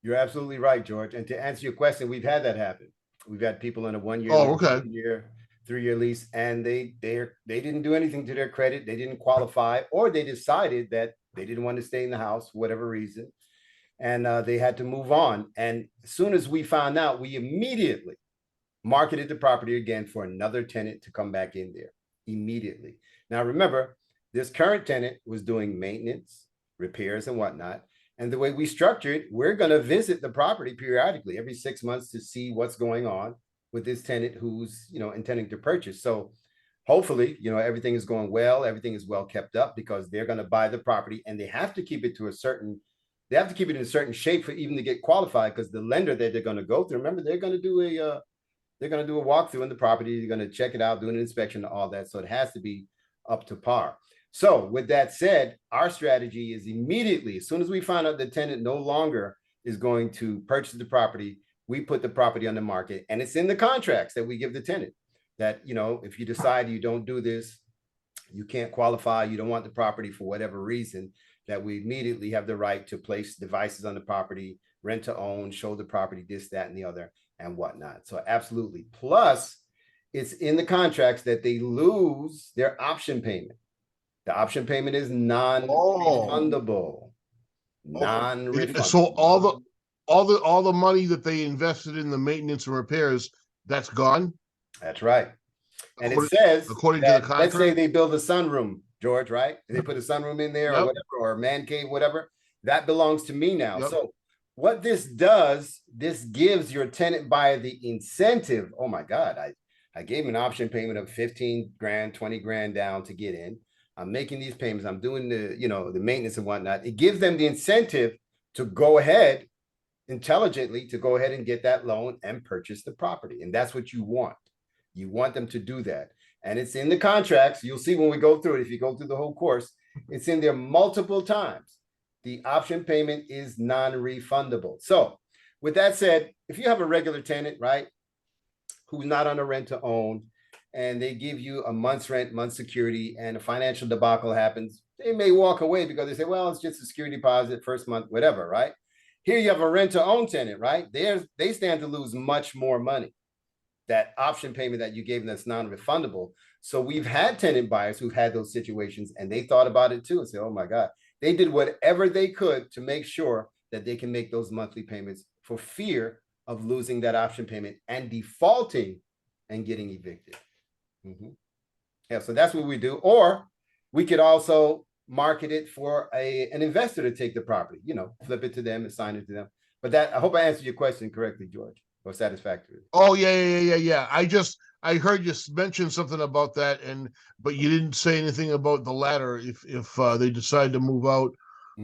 You're absolutely right, George. And to answer your question, we've had that happen. We've had people in a 1 year, Oh, okay. 2 year, 3 year lease, and they didn't do anything to their credit. They didn't qualify, or they decided that they didn't want to stay in the house for whatever reason, and they had to move on. And as soon as we found out, we immediately marketed the property again for another tenant to come back in there immediately. Now, remember, this current tenant was doing maintenance, repairs, and whatnot. And the way we structure it, we're going to visit the property periodically every 6 months to see what's going on with this tenant who's, intending to purchase. So hopefully, everything is going well. Everything is well kept up because they're going to buy the property and they have to keep it in a certain shape for even to get qualified, because the lender that they're going to go through, remember, they're going to do a walkthrough in the property. They're going to check it out, do an inspection and all that. So it has to be up to par. So with that said, our strategy is immediately, as soon as we find out the tenant no longer is going to purchase the property, we put the property on the market. And it's in the contracts that we give the tenant that, if you decide you don't do this, you can't qualify, you don't want the property for whatever reason, that we immediately have the right to place devices on the property, rent to own, show the property, this, that, and the other, and whatnot. So absolutely. Plus, it's in the contracts that they lose their option payment. The option payment is non-refundable. Non-refundable. So all the money that they invested in the maintenance and repairs, that's gone? That's right. And it says, according that, to the contract, let's say they build a sunroom, George, right? They put a sunroom in there, or whatever, or a man cave, whatever. That belongs to me now. Yep. So what this does, this gives your tenant buyer the incentive. Oh my God, I gave him an option payment of 15 grand, 20 grand down to get in. I'm making these payments. I'm doing the maintenance and whatnot. It gives them the incentive to go ahead intelligently, to go ahead and get that loan and purchase the property. And that's what you want. You want them to do that. and it's in the contracts. You'll see when we go through it, if you go through the whole course, it's in there multiple times. The option payment is non-refundable. So with that said, if you have a regular tenant, right, who's not on a rent to own, and they give you a month's rent, month's security, and a financial debacle happens, they may walk away because they say, well, it's just a security deposit, first month, whatever, right? Here you have a rent to own tenant, right? They stand to lose much more money. That option payment that you gave them that's non-refundable. So we've had tenant buyers who've had those situations, and they thought about it too and say, oh my God, they did whatever they could to make sure that they can make those monthly payments for fear of losing that option payment and defaulting and getting evicted. Yeah, so that's what we do. Or we could also market it for an investor to take the property, you know, flip it to them, assign it to them. But that, I hope I answered your question correctly, George, or satisfactory. Oh, yeah. I heard you mention something about that, but you didn't say anything about the latter if they decide to move out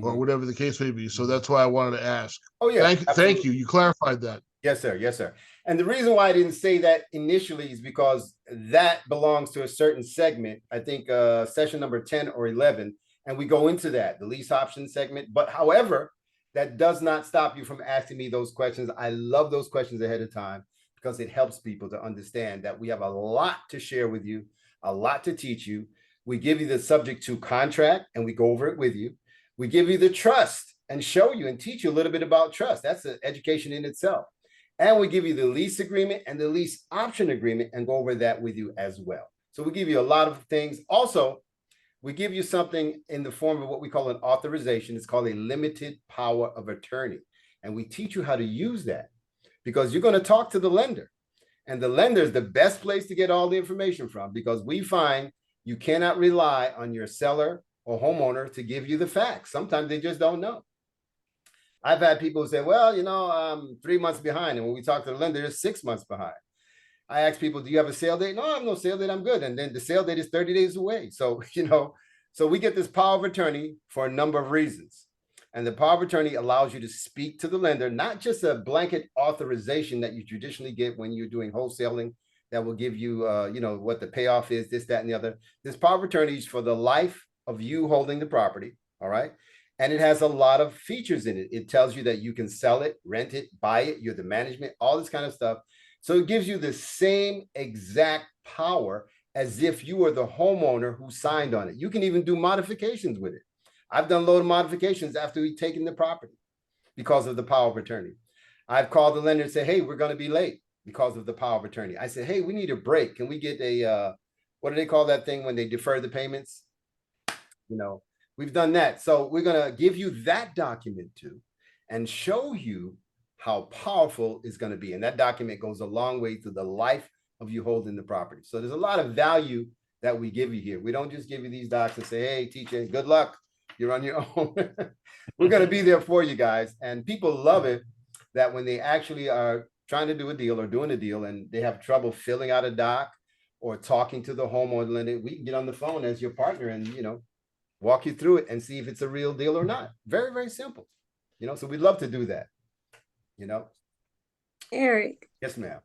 or whatever the case may be. So that's why I wanted to ask. Oh yeah. Thank you. You clarified that. Yes, sir. Yes, sir. And the reason why I didn't say that initially is because that belongs to a certain segment. I think session number 10 or 11, and we go into that, the lease option segment. But however, that does not stop you from asking me those questions. I love those questions ahead of time because it helps people to understand that we have a lot to share with you, a lot to teach you. We give you the subject to contract and we go over it with you. We give you the trust and show you and teach you a little bit about trust. That's an education in itself. And we give you the lease agreement and the lease option agreement and go over that with you as well. So we give you a lot of things. Also, we give you something in the form of what we call an authorization. It's called a limited power of attorney. And we teach you how to use that because you're going to talk to the lender. And the lender is the best place to get all the information from because we find you cannot rely on your seller or homeowner to give you the facts. Sometimes they just don't know. I've had people who say, well, you know, I'm 3 months behind. And when we talk to the lender, they're 6 months behind. I ask people, do you have a sale date? No, I have no sale date. I'm good. And then the sale date is 30 days away. So, you know, so we get this power of attorney for a number of reasons. And the power of attorney allows you to speak to the lender, not just a blanket authorization that you traditionally get when you're doing wholesaling that will give you, you know, what the payoff is, this, that, and the other. This power of attorney is for the life of you holding the property. All right. And it has a lot of features in it. It tells you that you can sell it, rent it, buy it. You're the management, all this kind of stuff. So it gives you the same exact power as if you were the homeowner who signed on it. You can even do modifications with it. I've done a load of modifications after we've taken the property because of the power of attorney. I've called the lender and said, hey, we're going to be late because of the power of attorney. I said, hey, we need a break. Can we get a, what do they call that thing when they defer the payments? You know, we've done that. So we're going to give you that document too and show you how powerful it's going to be. And that document goes a long way to the life of you holding the property. So there's a lot of value that we give you here. We don't just give you these docs and say, hey, teacher, good luck. You're on your own. We're going to be there for you guys. And people love it that when they actually are trying to do a deal or doing a deal and they have trouble filling out a doc or talking to the homeowner lender, we can get on the phone as your partner and, you know, walk you through it and see if it's a real deal or not. Very, very simple. You know, so we'd love to do that. You know, Eric. Yes, ma'am.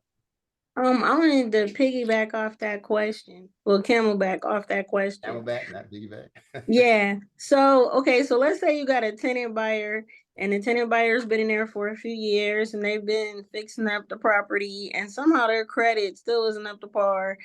I wanted to piggyback off that question. Well, camelback off that question. Camelback, not piggyback. Yeah. So, okay. So let's say you got a tenant buyer and the tenant buyer's been in there for a few years and they've been fixing up the property and somehow their credit still isn't up to par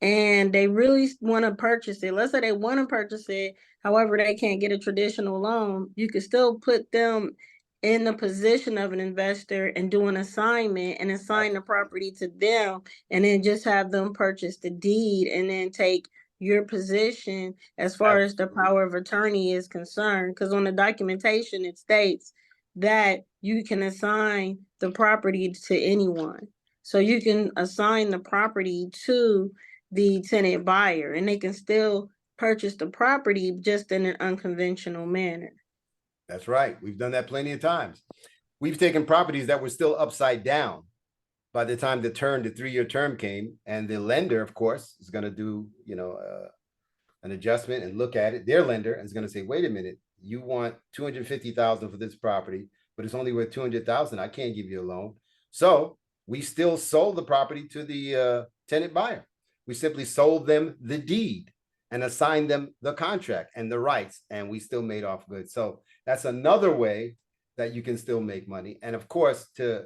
and they really want to purchase it. Let's say they want to purchase it. However, they can't get a traditional loan. You could still put them in the position of an investor and do an assignment and assign the property to them and then just have them purchase the deed and then take your position as far as the power of attorney is concerned. Because on the documentation, it states that you can assign the property to anyone. So you can assign the property to the tenant buyer and they can still purchase the property just in an unconventional manner. That's right. We've done that plenty of times. We've taken properties that were still upside down by the time the 3-year term came, and the lender, of course, is going to do, you know, an adjustment and look at it. Their lender is going to say, wait a minute, you want $250,000 for this property, but it's only worth $200,000. I can't give you a loan. So we still sold the property to the tenant buyer. We simply sold them the deed and assigned them the contract and the rights, and we still made off good. So that's another way that you can still make money. And of course, to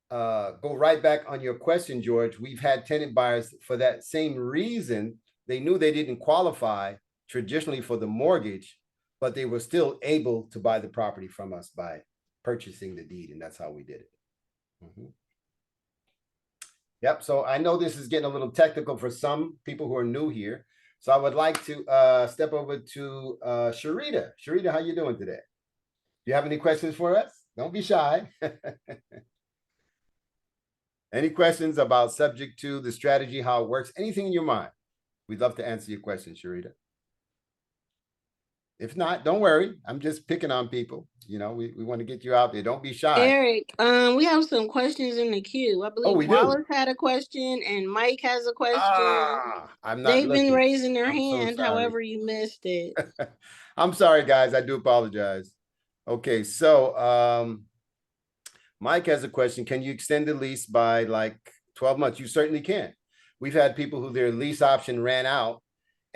go right back on your question, George, we've had tenant buyers for that same reason. They knew they didn't qualify traditionally for the mortgage, but they were still able to buy the property from us by purchasing the deed, and that's how we did it. Yep, so I know this is getting a little technical for some people who are new here. So I would like to step over to Sharita. Sharita, how you doing today? Do you have any questions for us? Don't be shy. Any questions about subject to the strategy, how it works, anything in your mind? We'd love to answer your question, Sharita. If not, don't worry. I'm just picking on people. You know, we want to get you out there. Don't be shy. Eric, we have some questions in the queue. I believe we do. Wallace had a question and Mike has a question. I'm not They've been looking. raising their I'm so hand, sorry. however you missed it. I'm sorry, guys. I do apologize. Okay, so Mike has a question. Can you extend the lease by like 12 months? You certainly can. We've had people who their lease option ran out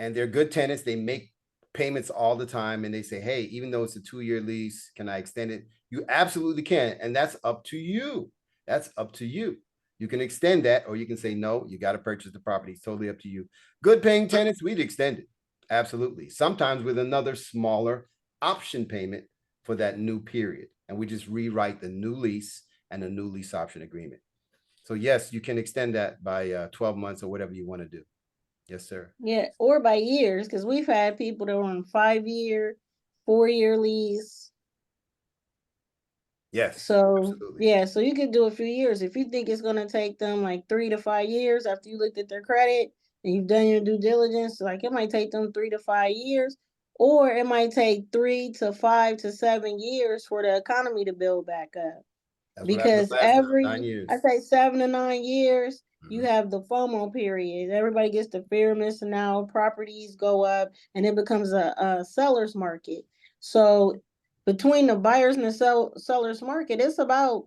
and they're good tenants. They make payments all the time and they say, hey, even though it's a 2-year lease, can I extend it? You absolutely can. And that's up to you. That's up to you. You can extend that, or you can say, no, you got to purchase the property. It's totally up to you. Good paying tenants, we'd extend it. Absolutely. Sometimes with another smaller option payment for that new period. And we just rewrite the new lease and a new lease option agreement. So yes, you can extend that by 12 months or whatever you want to do. Yes, sir. Yeah, or by years, because we've had people that were on 5-year, 4-year lease. Yes. So absolutely. yeah, so you could do a few years. If you think it's gonna take them like 3 to 5 years after you looked at their credit and you've done your due diligence, like it might take them 3 to 5 years, or it might take 3 to 5 to 7 years for the economy to build back up. That's Because what happened last time, 9 every, years. I say 7 to 9 years, you have the FOMO period. Everybody gets the fear of missing out, properties go up, and it becomes a seller's market. So between the buyers and the seller's market, it's about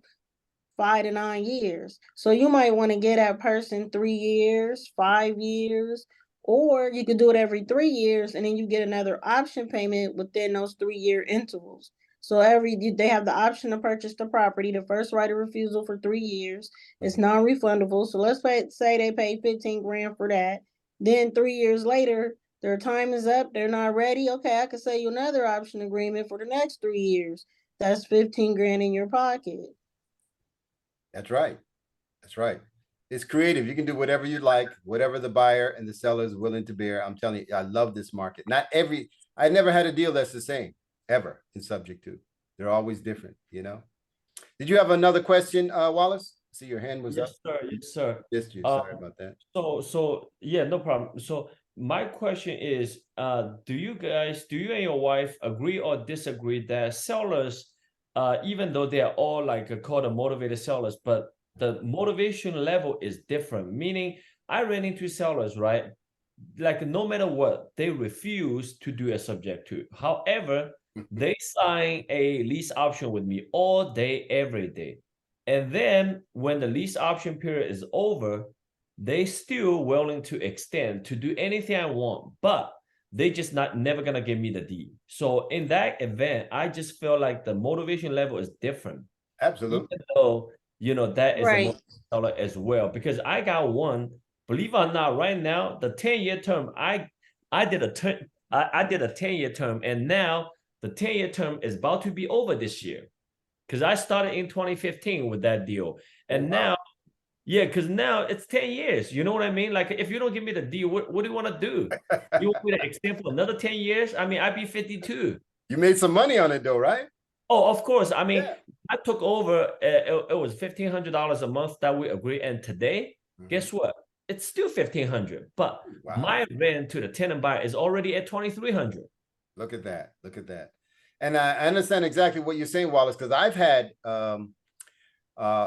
5 to 9 years. So you might want to get that person 3 years, 5 years, or you could do it every 3 years, and then you get another option payment within those 3-year intervals. So they have the option to purchase the property, the first right of refusal for 3 years. It's non-refundable. So let's say they paid 15 grand for that. Then 3 years later, their time is up. They're not ready. Okay, I can sell you another option agreement for the next 3 years. That's 15 grand in your pocket. That's right. That's right. It's creative. You can do whatever you like, whatever the buyer and the seller is willing to bear. I'm telling you, I love this market. I never had a deal that's the same ever in subject to. They're always different, you know. Did you have another question, Wallace? See, your hand was up. Yes, sir. Yes, sir. Missed you. Sorry about that. So yeah, no problem. So my question is, do you and your wife agree or disagree that sellers, even though they are all like called a motivated sellers, but the motivation level is different? Meaning, I ran into sellers, right? Like no matter what, they refuse to do a subject to. However, they sign a lease option with me all day, every day. And then when the lease option period is over, they still willing to extend to do anything I want, but they just never gonna give me the deed. So in that event, I just feel like the motivation level is different. Absolutely. Even though, you know, that is Right. a seller as well. Because I got one, believe it or not, right now, the 10-year term, I did a 10-year term, and now the 10-year term is about to be over this year. Because I started in 2015 with that deal. And now, yeah, because now it's 10 years. You know what I mean? Like, if you don't give me the deal, what do you want to do? You want me to extend for another 10 years? I mean, I'd be 52. You made some money on it though, right? Oh, of course. I mean, Yeah. I took over, it was $1,500 a month that we agreed. And today, guess what? It's still $1,500. But my rent to the tenant buyer is already at $2,300. Look at that. Look at that. And I understand exactly what you're saying, Wallace, because I've had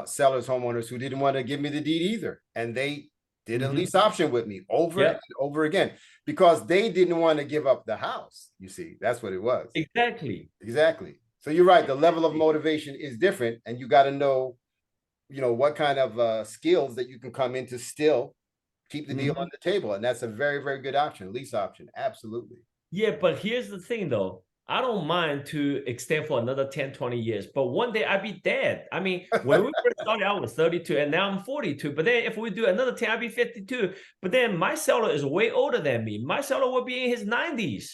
sellers, homeowners who didn't want to give me the deed either. And they did a lease option with me over and over again because they didn't want to give up the house. You see, that's what it was. Exactly. Exactly. So you're right. The level of motivation is different, and you got to know, you know, what kind of skills that you can come into still keep the deal on the table. And that's a very, very good option, lease option. Absolutely. Yeah, but here's the thing though. I don't mind to extend for another 10, 20 years, but one day I'd be dead. I mean, when we first started, I was 32 and now I'm 42. But then if we do another 10, I'll be 52. But then my seller is way older than me. My seller will be in his 90s.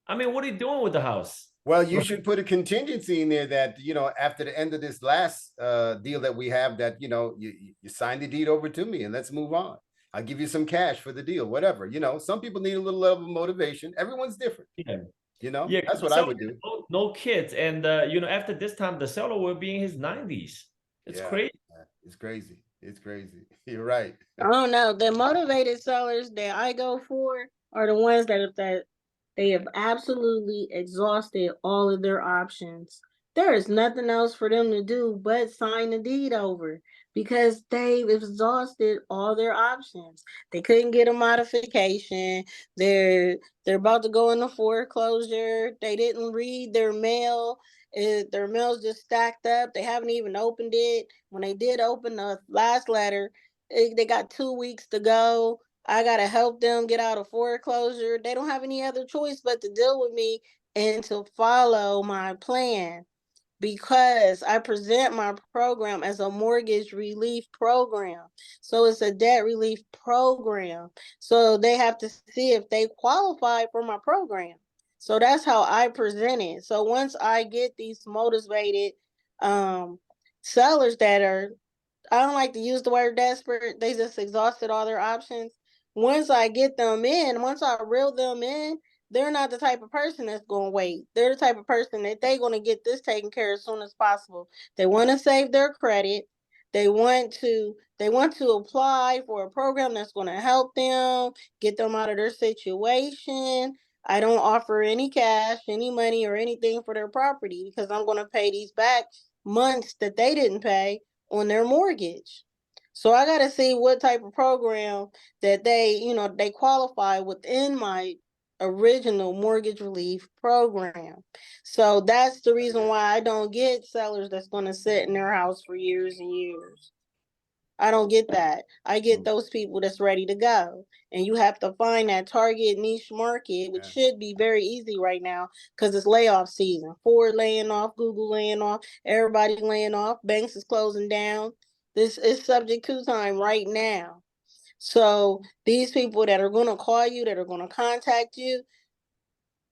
I mean, what are you doing with the house? Well, you should put a contingency in there that, you know, after the end of this last deal that we have, that, you know, you sign the deed over to me and let's move on. I'll give you some cash for the deal, whatever. You know, some people need a little level of motivation. Everyone's different. Yeah. You know, Yeah, that's what I would do. No kids. And, you know, after this time, the seller will be in his 90s. It's crazy. It's crazy. It's crazy. You're right. I don't know. The motivated sellers that I go for are the ones that they have absolutely exhausted all of their options. There is nothing else for them to do but sign the deed over because they've exhausted all their options. They couldn't get a modification. They're about to go into foreclosure. They didn't read their mail. Their mail's just stacked up. They haven't even opened it. When they did open the last letter, they got 2 weeks to go. I gotta help them get out of foreclosure. They don't have any other choice but to deal with me and to follow my plan because I present my program as a mortgage relief program. So it's a debt relief program. So they have to see if they qualify for my program. So that's how I present it. So once I get these motivated sellers that are, I don't like to use the word desperate, they just exhausted all their options. Once I get them in, once I reel them in, they're not the type of person that's going to wait. They're the type of person that they're going to get this taken care of as soon as possible. They want to save their credit. They want to apply for a program that's going to help them get them out of their situation. I don't offer any cash, any money, or anything for their property because I'm going to pay these back months that they didn't pay on their mortgage. So I got to see what type of program that they qualify within my original mortgage relief program. So that's the reason why I don't get sellers that's going to sit in their house for years and years. I don't get that. I get those people that's ready to go. And you have to find that target niche market, which should be very easy right now because it's layoff season. Ford laying off, Google laying off, everybody laying off, banks is closing down. This is subject to time right now. So these people that are going to call you, that are going to contact you,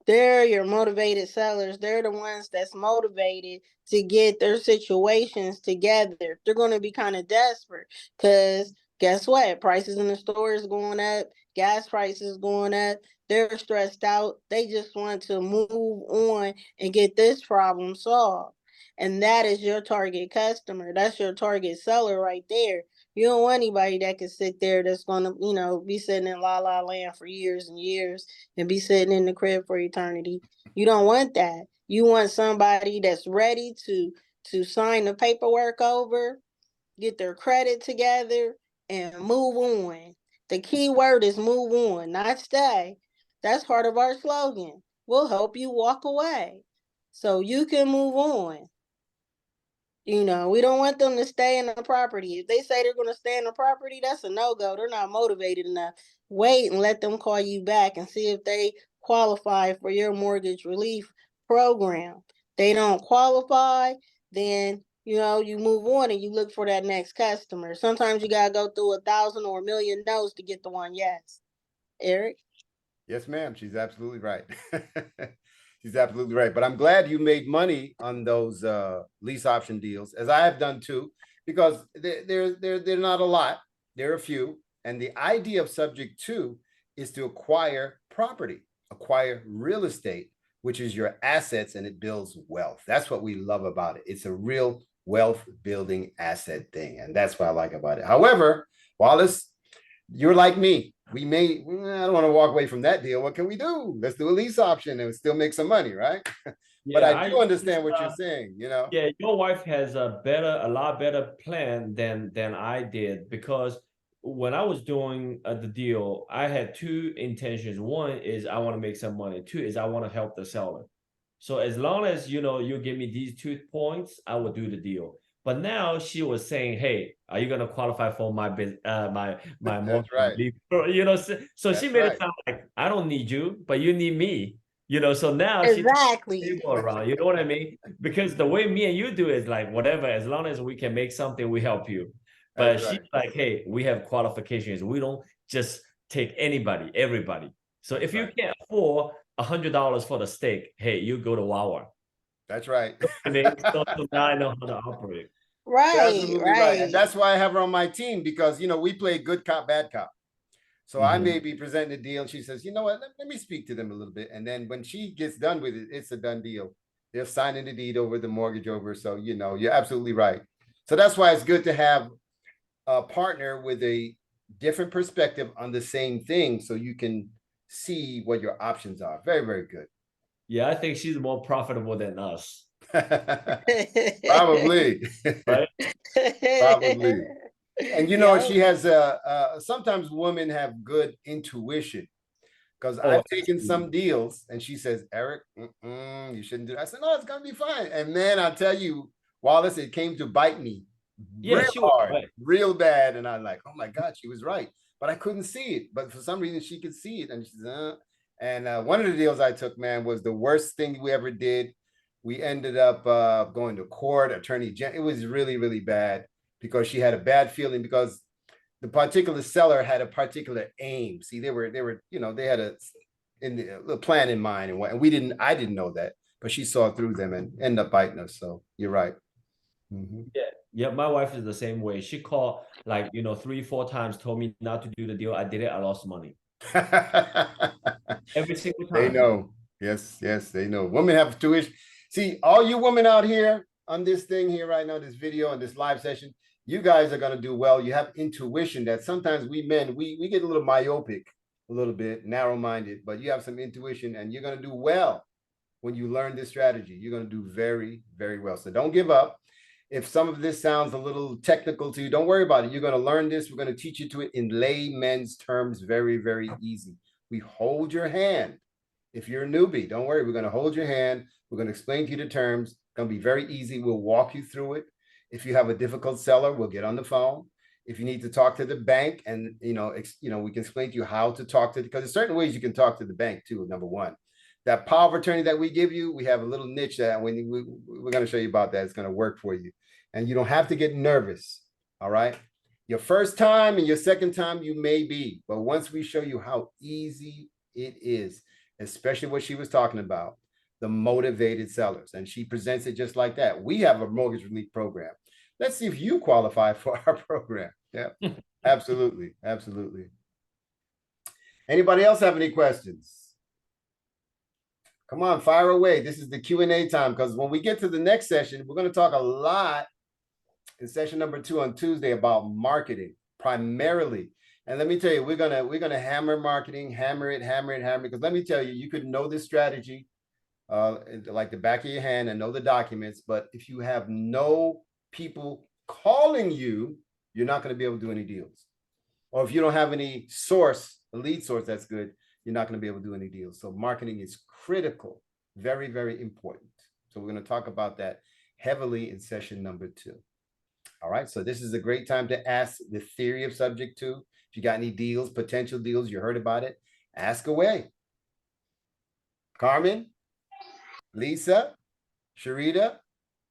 they're your motivated sellers. They're the ones that's motivated to get their situations together. They're going to be kind of desperate because guess what? Prices in the stores going up, gas prices going up. They're stressed out. They just want to move on and get this problem solved. And that is your target customer. That's your target seller right there. You don't want anybody that can sit there that's going to, be sitting in la la land for years and years and be sitting in the crib for eternity. You don't want that. You want somebody that's ready to sign the paperwork over, get their credit together, and move on. The key word is move on, not stay. That's part of our slogan. We'll help you walk away so you can move on. We don't want them to stay in the property. If they say they're going to stay in the property, that's a no-go. They're not motivated enough. Wait and let them call you back and see if they qualify for your mortgage relief program. They don't qualify, then, you move on and you look for that next customer. Sometimes you got to go through 1,000 or 1,000,000 no's to get the one yes. Eric? Yes, ma'am. She's absolutely right. She's absolutely right. But I'm glad you made money on those lease option deals, as I have done too, because they're not a lot. There are a few. And the idea of subject to is to acquire property, acquire real estate, which is your assets, and it builds wealth. That's what we love about it. It's a real wealth building asset thing. And that's what I like about it. However, Wallace, you're like me. I don't want to walk away from that deal. What can we do? Let's do a lease option and still make some money, right? Yeah, but I do understand what you're saying, Yeah, your wife has a lot better plan than I did, because when I was doing the deal, I had two intentions. One is I want to make some money. Two is I want to help the seller. So as long as you give me these 2 points, I will do the deal. But now she was saying, "Hey, are you gonna qualify for my my That's mortgage right. relief?" You know, so she That's made right. it sound like I don't need you, but you need me. You know, so now she Exactly. table around. You know what I mean? Because the way me and you do is like whatever, as long as we can make something, we help you. But That's she's right. like, "Hey, we have qualifications. We don't just take anybody, everybody. So That's if you right. can't afford $100 for the steak, hey, you go to Wawa." That's right. I mean, so now I know how to operate. You're Right, absolutely right. And right. that's why I have her on my team because, we play good cop, bad cop. So I Mhm. may be presenting a deal and she says, you know what, let me speak to them a little bit. And then when she gets done with it, it's a done deal. They're signing the deed over, the mortgage over. So, you're absolutely right. So that's why it's good to have a partner with a different perspective on the same thing so you can see what your options are. Very, very good. Yeah, I think she's more profitable than us, Probably. right? Probably. And Yep. she has sometimes women have good intuition because Oh, I've taken some deals and she says, Eric, you shouldn't do that. I said, no, it's gonna be fine. And then I'll tell you, Wallace, it came to bite me yeah, real she was hard, right. real bad. And I'm like, oh my God, she was right. But I couldn't see it. But for some reason she could see it. And she said, And one of the deals I took, man, was the worst thing we ever did. We ended up going to court, it was really, really bad because she had a bad feeling because the particular seller had a particular aim. See, they were, they had a plan in mind, and I didn't know that, but she saw through them and ended up biting us. So you're right. Mhm. Yeah, yeah. My wife is the same way. She called like 3, 4 times, told me not to do the deal. I did it. I lost money every single They time. know. Yes, yes, they know. Women have tuition. See, all you women out here on this thing here right now, this video and this live session, you guys are gonna do well. You have intuition that sometimes we men we get a little myopic, a little bit narrow-minded, but you have some intuition and you're gonna do well when you learn this strategy. You're gonna do very, very well. So don't give up. If some of this sounds a little technical to you, don't worry about it. You're gonna learn this. We're gonna teach you to it in layman's terms, very, very easy. We hold your hand. If you're a newbie, don't worry. We're going to hold your hand. We're going to explain to you the terms. It's going to be very easy. We'll walk you through it. If you have a difficult seller, we'll get on the phone. If you need to talk to the bank, and we can explain to you how to talk to, because there's certain ways you can talk to the bank too. Number one, that power of attorney that we give you, we have a little niche that we're going to show you about that. It's going to work for you, and you don't have to get nervous. All right. Your first time and your second time, you may be, but once we show you how easy it is, especially what she was talking about, the motivated sellers. And she presents it just like that. We have a mortgage relief program. Let's see if you qualify for our program. Yeah, absolutely. Absolutely. Anybody else have any questions? Come on, fire away. This is the Q&A time because when we get to the next session, we're going to talk a lot in session number 2 on Tuesday about marketing primarily. And let me tell you, we're gonna hammer marketing, hammer it. Because let me tell you, you could know this strategy like the back of your hand and know the documents, but if you have no people calling you, you're not going to be able to do any deals. Or if you don't have any a lead source that's good, you're not going to be able to do any deals. So marketing is critical, very, very important. So we're going to talk about that heavily in session number 2. All right, so this is a great time to ask the theory of subject to. If you got any deals, potential deals, you heard about it, ask away. Carmen, Lisa, Sharita,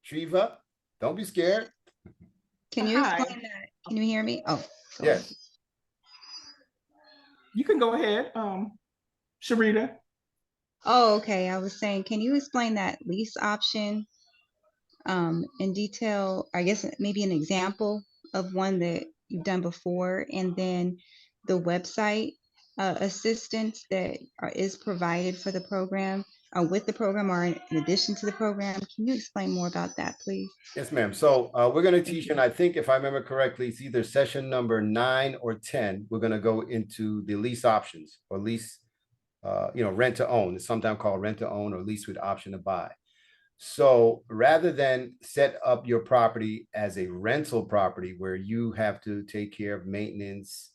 Shiva, don't be scared. Can you Hi. explain that? Can you hear me? Oh, go Yes. ahead. You can go ahead, Sharita. Oh, okay. I was saying, can you explain that lease option in detail? I guess maybe an example of one that you've done before, and then the website assistance that is provided for the program, with the program, or in addition to the program. Can you explain more about that, please? Yes, ma'am. So we're going to Thank teach, you. and I think if I remember correctly, it's either session number 9 or 10. We're going to go into the lease options or lease, rent to own. It's sometimes called rent to own or lease with option to buy. So rather than set up your property as a rental property where you have to take care of maintenance,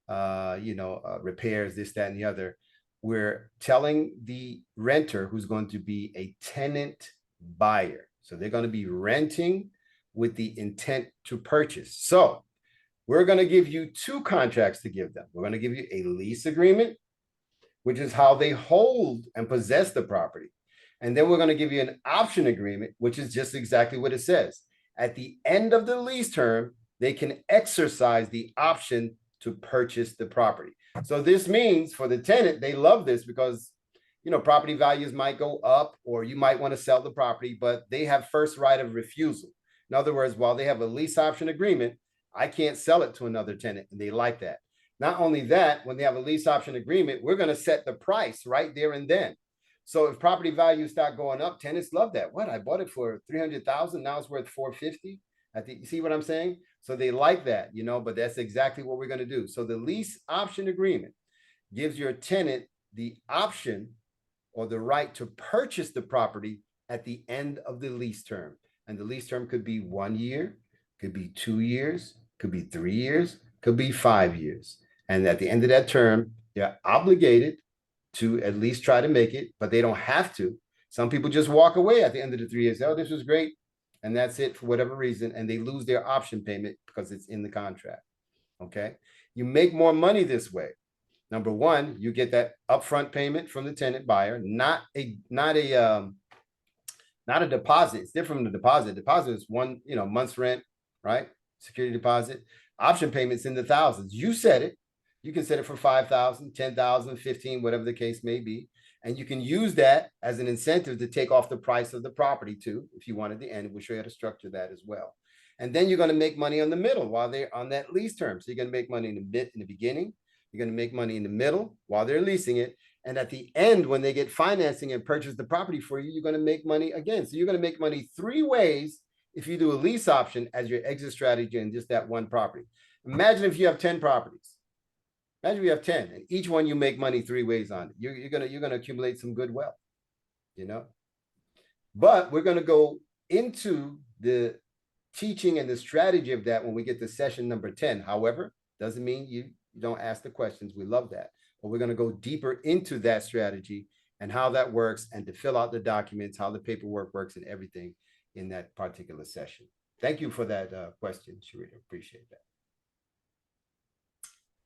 repairs, this, that, and the other, we're telling the renter who's going to be a tenant buyer. So they're going to be renting, with the intent to purchase. So we're going to give you two contracts to give them. We're going to give you a lease agreement, which is how they hold and possess the property. And then we're going to give you an option agreement, which is just exactly what it says. At the end of the lease term, they can exercise the option to purchase the property. So this means for the tenant, they love this because, you know, property values might go up, or you might want to sell the property, but they have first right of refusal. In other words, while they have a lease option agreement, I can't sell it to another tenant, and they like that. Not only that, when they have a lease option agreement, we're going to set the price right there and then. So if property values start going up, tenants love that. What, I bought it for $300,000, now it's worth $450. I think, you see what I'm saying? So they like that, you know, but that's exactly what we're going to do. So the lease option agreement gives your tenant the option or the right to purchase the property at the end of the lease term. And the lease term could be 1 year, could be 2 years, could be 3 years, could be 5 years. And at the end of that term, they're obligated to at least try to make it, but they don't have to. Some people just walk away at the end of the 3 years. Oh, this was great. And that's it for whatever reason. And they lose their option payment because it's in the contract. Okay. You make more money this way. Number one, you get that upfront payment from the tenant buyer, not a deposit. It's different from the deposit. Deposit is one, you know, month's rent, right? Security deposit. Option payments in the thousands. You set it. You can set it for 5,000, 10,000, 15, whatever the case may be. And you can use that as an incentive to take off the price of the property too, if you want at the end. We'll show you how to structure that as well. And then you're going to make money on the middle while they're on that lease term. So you're going to make money in the beginning. You're going to make money in the middle while they're leasing it. And at the end, when they get financing and purchase the property for you, you're going to make money again. So you're going to make money 3 ways if you do a lease option as your exit strategy in just that one property. Imagine if you have 10 properties. Imagine you have 10, and each one you make money 3 ways on it. You're gonna accumulate some good wealth, you know. But we're gonna go into the teaching and the strategy of that when we get to session number 10. However, doesn't mean you don't ask the questions. We love that. But we're gonna go deeper into that strategy and how that works, and to fill out the documents, how the paperwork works, and everything in that particular session. Thank you for that question, Sharita. Appreciate that.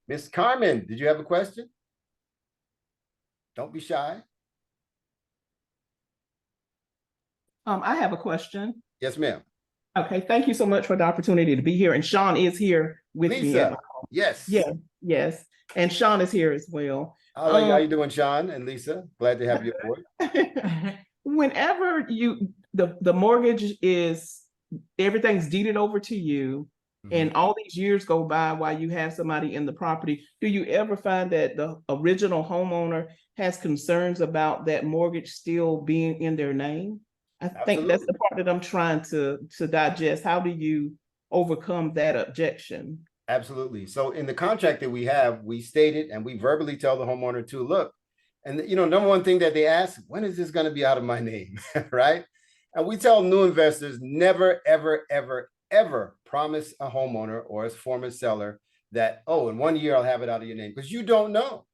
Miss Carmen, did you have a question? Don't be shy. I have a question. Yes, ma'am. Okay, thank you so much for the opportunity to be here. And Sean is here with me. Lisa, yes. Yes. And Sean is here as well. How you doing, Sean and Lisa? Glad to have you aboard. Whenever the mortgage is, everything's deeded over to you, and all these years go by while you have somebody in the property, do you ever find that the original homeowner has concerns about that mortgage still being in their name? I think that's the part that I'm trying to digest. How do you overcome that objection? Absolutely. So in the contract that we have, we stated, and we verbally tell the homeowner to look, and you know, number one thing that they ask, when is this going to be out of my name? Right? And we tell new investors, never, ever, ever, ever promise a homeowner or a former seller that, oh, in 1 year I'll have it out of your name, because you don't know.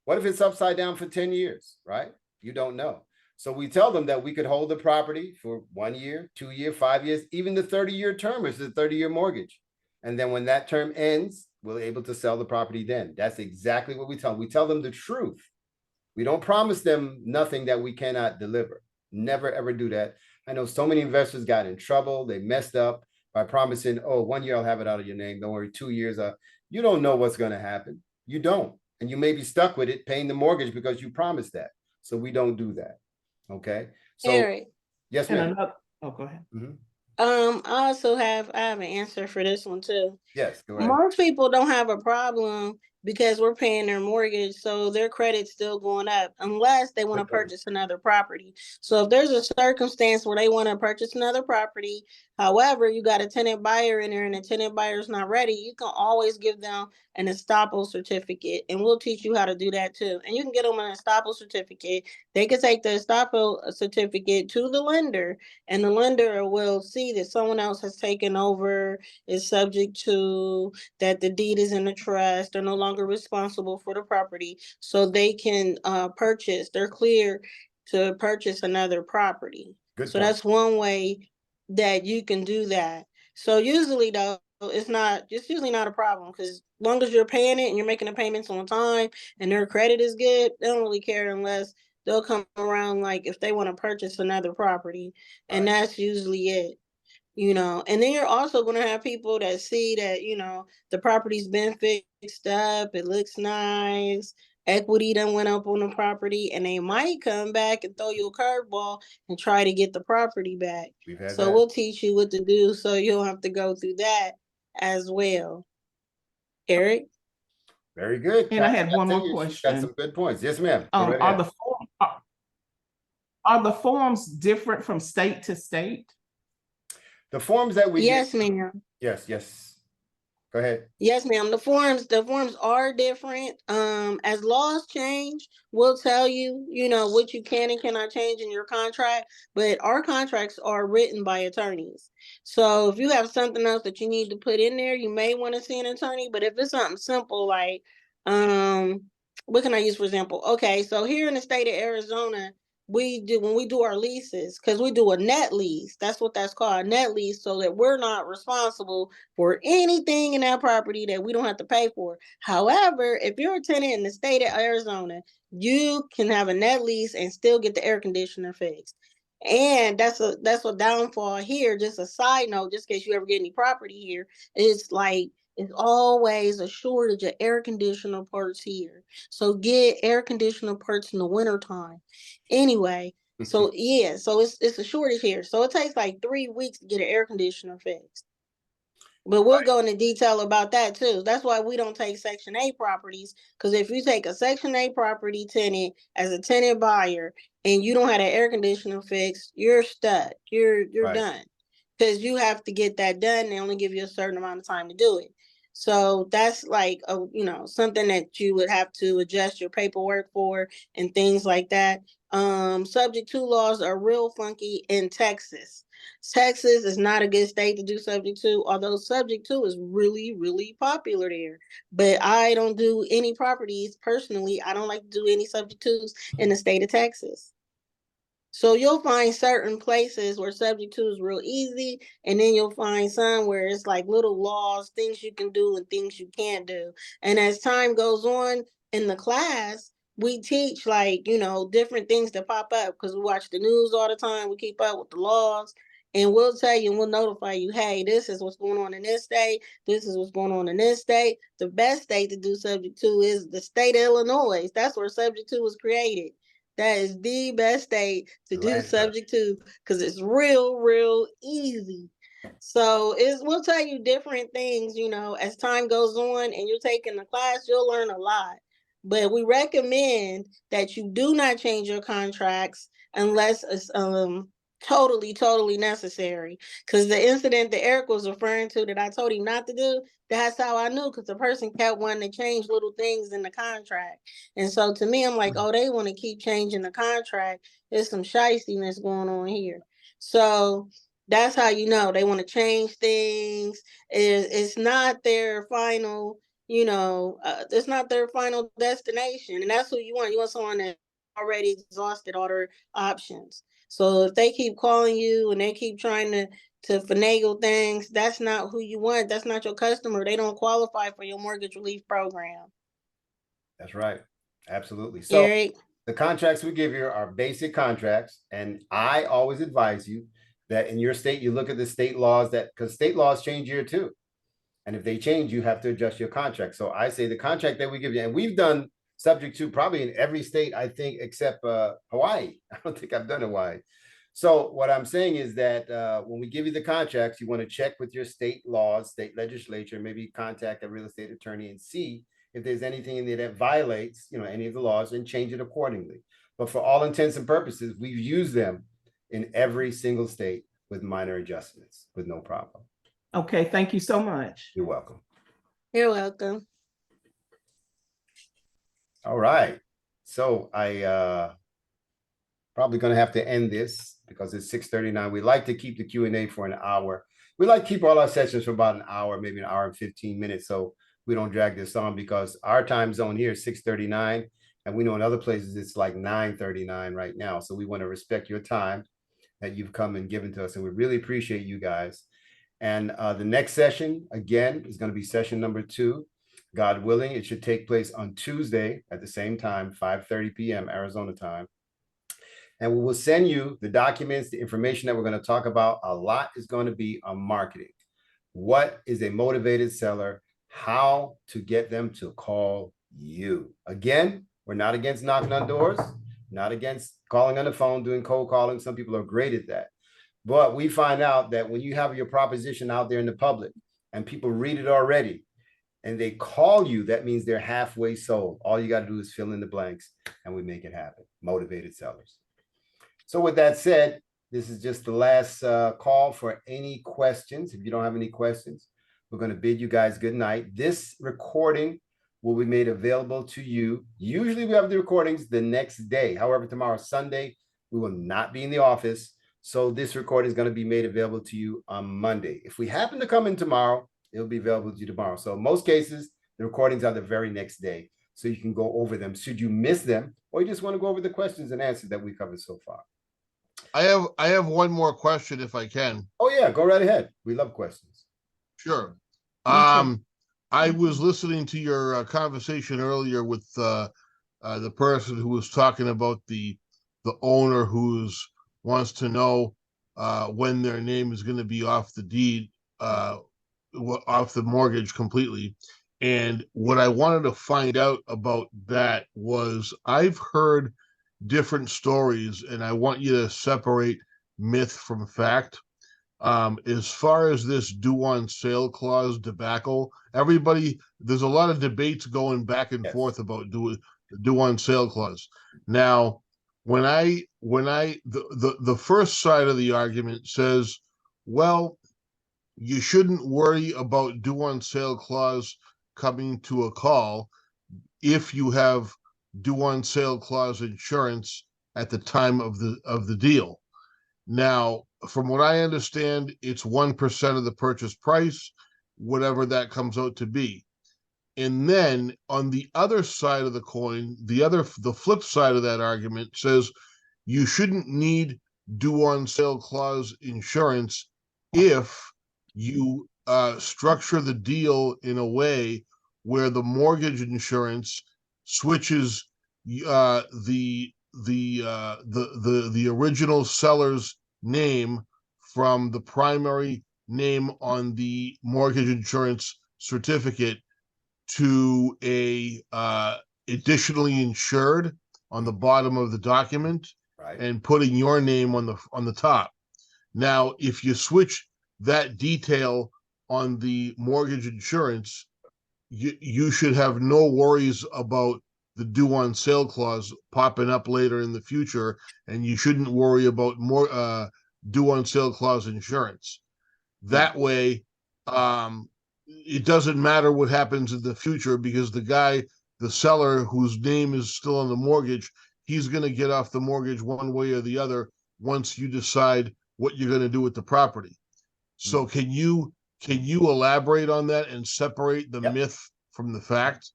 What if it's upside down for 10 years, right? You don't know. So we tell them that we could hold the property for 1 year, 2 year, 5 years, even the 30-year term, is the 30-year mortgage. And then when that term ends, we're able to sell the property then. That's exactly what we tell them. We tell them the truth. We don't promise them nothing that we cannot deliver. Never, ever do that. I know so many investors got in trouble. They messed up by promising, oh, 1 year I'll have it out of your name. Don't worry, 2 years. You don't know what's going to happen. You don't. And you may be stuck with it, paying the mortgage because you promised that. So we don't do that. Okay. So, Eric. Yes, ma'am. Oh, go ahead. I have an answer for this one too. Yes, go ahead. Most people don't have a problem because we're paying their mortgage, so their credit's still going up unless they want to purchase another property. So if there's a circumstance where they want to purchase another property, however, you got a tenant buyer in there and the tenant buyer's not ready, you can always give them an estoppel certificate, and we'll teach you how to do that too. And you can get them an estoppel certificate. They can take the estoppel certificate to the lender, and the lender will see that someone else has taken over, is subject to, that the deed is in the trust, they're no longer responsible for the property, so they can purchase. They're clear to purchase another property. Good So point. that's one way that you can do that. So usually though, it's usually not a problem, because as long as you're paying it and you're making the payments on time and their credit is good, they don't really care, unless they'll come around like if they want to purchase another property, and Right. that's usually it. And then you're also going to have people that see that, the property's been fixed up, it looks nice, equity done went up on the property, and they might come back and throw you a curveball and try to get the property back. We've had So that. we'll teach you what to do so you don't have to go through that as well. Eric? Very good. And I had Kathy, one tell more you, she's got question. some good points. Yes, ma'am. Go right Are ahead. are the forms different from state to state? The forms that we Yes, get. ma'am. Yes. Go ahead. Yes, ma'am. The forms are different. As laws change, we'll tell you, what you can and cannot change in your contract. But our contracts are written by attorneys. So if you have something else that you need to put in there, you may want to see an attorney. But if it's something simple like, what can I use for example? Okay, so here in the state of Arizona, when we do our leases, because we do a net lease. That's what that's called, a net lease, so that we're not responsible for anything in that property that we don't have to pay for. However, if you're a tenant in the state of Arizona, you can have a net lease and still get the air conditioner fixed. And that's a downfall here. Just a side note, just in case you ever get any property here, it's like it's always a shortage of air conditioner parts here. So get air conditioner parts in the wintertime. Anyway, so yeah, so it's a shortage here. So it takes like 3 weeks to get an air conditioner fixed. But we'll go into detail about that too. That's why we don't take Section 8 properties, because if you take a Section 8 property tenant as a tenant buyer and you don't have an air conditioner fixed, you're stuck. You're Right. done, because you have to get that done. They only give you a certain amount of time to do it. So that's like something that you would have to adjust your paperwork for and things like that. Subject to laws are real funky in Texas. Texas is not a good state to do subject to, although subject to is really, really popular there. But I don't do any properties personally. I don't like to do any subject tos in the state of Texas. So you'll find certain places where subject to is real easy, and then you'll find some where it's like little laws, things you can do and things you can't do. And as time goes on in the class, we teach different things that pop up, because we watch the news all the time. We keep up with the laws, and we'll tell you and we'll notify you, hey, this is what's going on in this state. This is what's going on in this state. The best state to do subject to is the state of Illinois. That's where subject to was created. That is the best state to do Atlanta. subject to, because it's real, real easy. So we'll tell you different things, as time goes on and you're taking the class, you'll learn a lot. But we recommend that you do not change your contracts unless it's totally, totally necessary. Because the incident that Eric was referring to that I told him not to do, that's how I knew, because the person kept wanting to change little things in the contract. And so to me, I'm like, oh, they want to keep changing the contract. There's some shystiness going on here. So that's how you know they want to change things. It's not their final, it's not their final destination. And that's who you want. You want someone that already exhausted all their options. So if they keep calling you and they keep trying to finagle things, that's not who you want. That's not your customer. They don't qualify for your mortgage relief program. That's right. Absolutely. So Eric? the contracts we give you are basic contracts. And I always advise you that in your state, you look at the state laws, because state laws change year too. And if they change, you have to adjust your contract. So I say the contract that we give you, and we've done subject to probably in every state, I think, except Hawaii. I don't think I've done Hawaii. So what I'm saying is that when we give you the contracts, you want to check with your state laws, state legislature, maybe contact a real estate attorney and see if there's anything in there that violates, any of the laws, and change it accordingly. But for all intents and purposes, we've used them in every single state with minor adjustments with no problem. Okay, thank you so much. You're welcome. You're welcome. All right. So I probably going to have to end this because it's 6:39. We like to keep the Q&A for an hour. We like to keep all our sessions for about an hour, maybe an hour and 15 minutes. So we don't drag this on, because our time zone here is 6:39. And we know in other places it's like 9:39 right now. So we want to respect your time. that you've come and given to us, and we really appreciate you guys. And the next session, again, is going to be session number 2. God willing, it should take place on Tuesday at the same time, 5:30 p.m. Arizona time. And we will send you the documents, the information that we're going to talk about. A lot is going to be on marketing. What is a motivated seller? How to get them to call you. Again, we're not against knocking on doors, not against calling on the phone, doing cold calling. Some people are great at that. But we find out that when you have your proposition out there in the public and people read it already and they call you, that means they're halfway sold. All you got to do is fill in the blanks and we make it happen. Motivated sellers. So with that said, this is just the last call for any questions. If you don't have any questions, we're going to bid you guys good night. This recording will be made available to you. Usually we have the recordings the next day. However, tomorrow, Sunday, we will not be in the office. So this recording is going to be made available to you on Monday. If we happen to come in tomorrow, it'll be available to you tomorrow. So in most cases, the recordings are the very next day. So you can go over them should you miss them, or you just want to go over the questions and answers that we covered so far. I have one more question if I can. Oh yeah, go right ahead. We love questions. Sure. too. I was listening to your conversation earlier with the person who was talking about the owner wants to know when their name is going to be off the deed, off the mortgage completely. And what I wanted to find out about that was I've heard different stories, and I want you to separate myth from fact. As far as this due on sale clause debacle, there's a lot of debates going back and forth about due on sale clause. Now, the first side of the argument says, well, you shouldn't worry about due on sale clause coming to a call if you have due on sale clause insurance at the time of the deal. Now, from what I understand, it's 1% of the purchase price, whatever that comes out to be. And then on the other side of the coin, the flip side of that argument says you shouldn't need due on sale clause insurance if you structure the deal in a way where the mortgage insurance switches the original seller's name from the primary name on the mortgage insurance certificate to a additionally insured on the bottom of the document, Right. and putting your name on the top. Now, if you switch that detail on the mortgage insurance, you should have no worries about the due on sale clause popping up later in the future, and you shouldn't worry about more due on sale clause insurance. That way, it doesn't matter what happens in the future, because the seller whose name is still on the mortgage, he's going to get off the mortgage one way or the other once you decide what you're going to do with the property. So can you elaborate on that and separate the myth from the fact?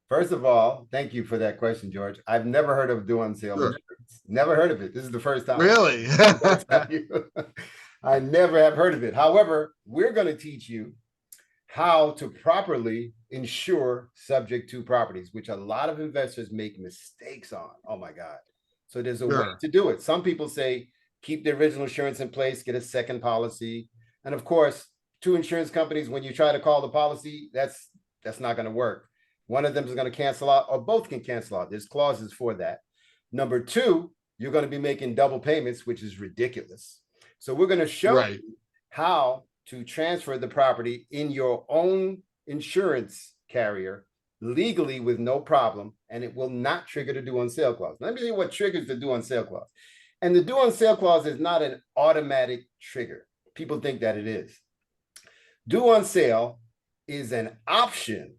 First of all, thank you for that question, George. I've never heard of due on sale insurance. Never heard of it. This is the first time. Really? I never have heard of it. However, we're going to teach you how to properly insure subject to properties, which a lot of investors make mistakes on. Oh my God. So there's a way to do it. Some people say, keep the original insurance in place, get a second policy. And of course, two insurance companies, when you try to call the policy, that's not going to work. One of them is going to cancel out, or both can cancel out. There's clauses for that. Number two, you're going to be making double payments, which is ridiculous. So we're going to show you how to transfer the property in your own insurance carrier legally with no problem, and it will not trigger the due on sale clause. Let me tell you what triggers the due on sale clause. And the due on sale clause is not an automatic trigger. People think that it is. Due on sale is an option.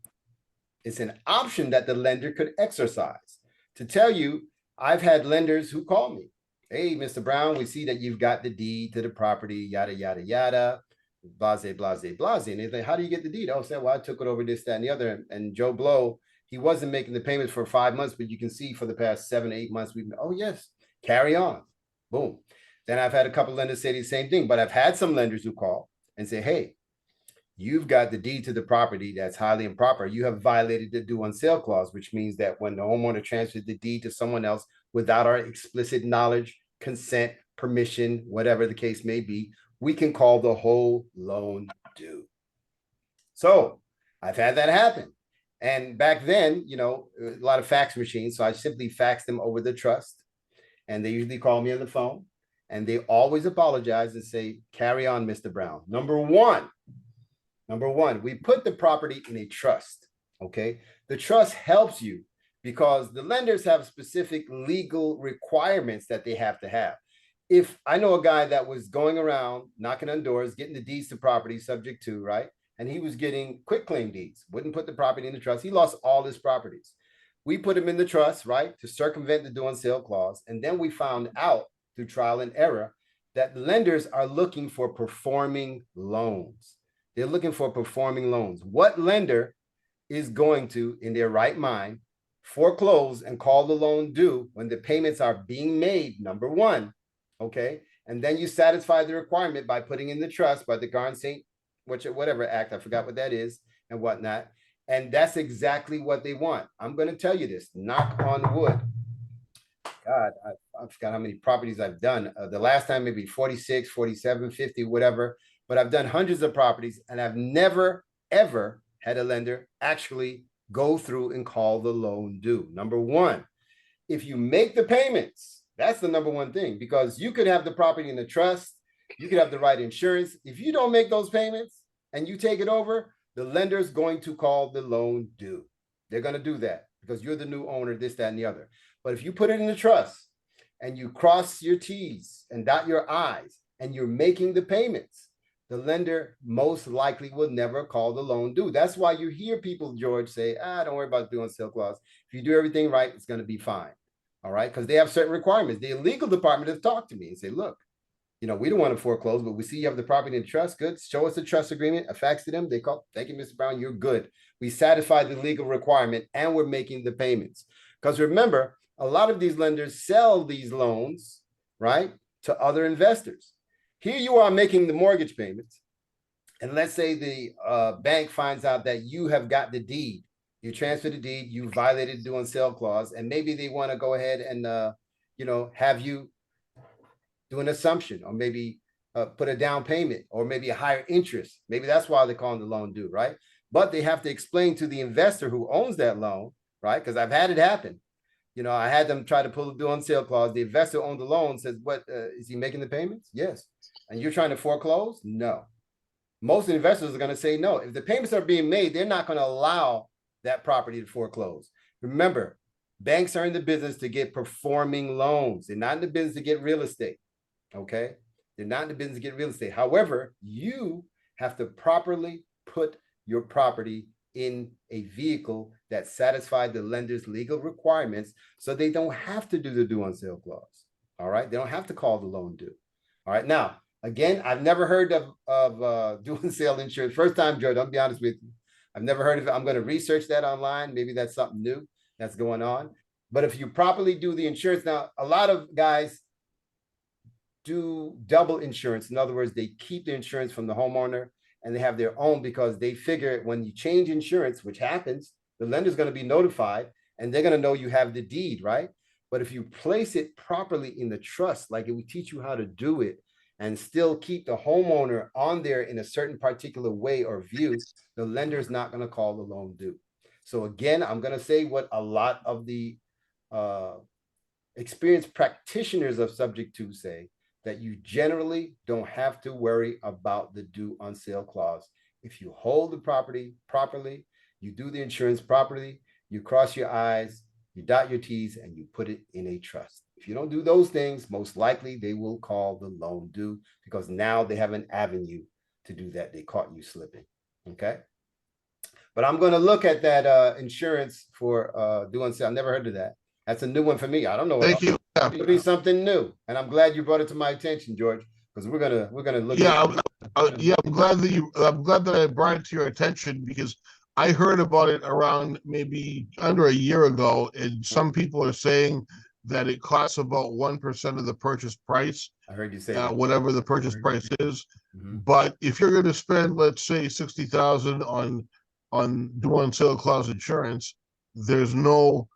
It's an option that the lender could exercise. To tell you, I've had lenders who call me. Hey, Mr. Brown, we see that you've got the deed to the property, yada, yada, yada, blase, blase, blase. And they say, how do you get the deed? I'll say, well, I took it over this, that, and the other. And Joe Blow, he wasn't making the payments for 5 months, but you can see for the past 7 to 8 months, oh, yes, carry on. Boom. Then I've had a couple lenders say the same thing, but I've had some lenders who call and say, hey, you've got the deed to the property that's highly improper. You have violated the due on sale clause, which means that when the homeowner transfers the deed to someone else without our explicit knowledge, consent, permission, whatever the case may be, we can call the whole loan due. So I've had that happen. And back then, you know, a lot of fax machines. So I simply fax them over the trust. And they usually call me on the phone. And they always apologize and say, carry on, Mr. Brown. Number one, we put the property in a trust, okay? The trust helps you because the lenders have specific legal requirements that they have to have. If I know a guy that was going around knocking on doors, getting the deeds to property subject to, right? And he was getting quitclaim deeds, wouldn't put the property in the trust. He lost all his properties. We put him in the trust, right? To circumvent the due on sale clause. And then we found out through trial and error that lenders are looking for performing loans. They're looking for performing loans. What lender is going to, in their right mind, foreclose and call the loan due when the payments are being made, number one, okay? And then you satisfy the requirement by putting in the trust by the Garn-St. whatever act, I forgot what that is and whatnot. And that's exactly what they want. I'm going to tell you this, knock on wood. God, I forgot how many properties I've done. The last time, maybe 46, 47, 50, whatever. But I've done hundreds of properties and I've never, ever had a lender actually go through and call the loan due. Number one, if you make the payments, that's the number one thing, because you could have the property in the trust, you could have the right insurance. If you don't make those payments and you take it over, the lender's going to call the loan due. They're going to do that because you're the new owner, this, that, and the other. But if you put it in the trust and you cross your T's and dot your I's and you're making the payments, the lender most likely will never call the loan due. That's why you hear people, George, say, don't worry about doing sale clause. If you do everything right, it's going to be fine. All right. Because they have certain requirements. The legal department has talked to me and say, look, you know, we don't want to foreclose, but we see you have the property in trust. Good. Show us the trust agreement. I faxed to them. They call, thank you, Mr. Brown. You're good. We satisfied the legal requirement and we're making the payments. Because remember, a lot of these lenders sell these loans, right, to other investors. Here you are making the mortgage payments. And let's say the bank finds out that you have got the deed. You transferred the deed, you violated the due on sale clause, and maybe they want to go ahead and, you know, have you do an assumption or maybe put a down payment or maybe a higher interest. Maybe that's why they're calling the loan due, right? But they have to explain to the investor who owns that loan, right? Because I've had it happen. You know, I had them try to pull the due on sale clause. The investor owned the loan, says, what, is he making the payments? Yes. And you're trying to foreclose? No. Most investors are going to say no. If the payments are being made, they're not going to allow that property to foreclose. Remember, banks are in the business to get performing loans. They're not in the business to get real estate. Okay? They're not in the business to get real estate. However, you have to properly put your property in a vehicle that satisfies the lender's legal requirements so they don't have to do the due on sale clause. All right? They don't have to call the loan due. All right? Now, again, I've never heard of due on sale insurance. First time, George, I'll be honest with you. I've never heard of it. I'm going to research that online. Maybe that's something new that's going on. But if you properly do the insurance, now, a lot of guys do double insurance. In other words, they keep the insurance from the homeowner and they have their own because they figure when you change insurance, which happens, the lender's going to be notified and they're going to know you have the deed, right? But if you place it properly in the trust, like we teach you how to do it, and still keep the homeowner on there in a certain particular way or view, the lender is not going to call the loan due. So again, I'm going to say what a lot of the experienced practitioners of subject to say, that you generally don't have to worry about the due on sale clause. If you hold the property properly, you do the insurance properly, you cross your I's, you dot your T's, and you put it in a trust. If you don't do those things, most likely they will call the loan due because now they have an avenue to do that. They caught you slipping. Okay. But I'm going to look at that insurance for due on sale. I've never heard of that. That's a new one for me. I don't know. Thank you. It'll be something new. And I'm glad you brought it to my attention, George, because we're gonna look Yeah, at it. yeah, I'm glad that I brought it to your attention because I heard about it around maybe under a year ago, and some people are saying that it costs about 1% of the purchase price, I heard you say that. whatever the purchase price is. Mhm. But if you're gonna spend, let's say, 60,000 on doing sale clause insurance, there's no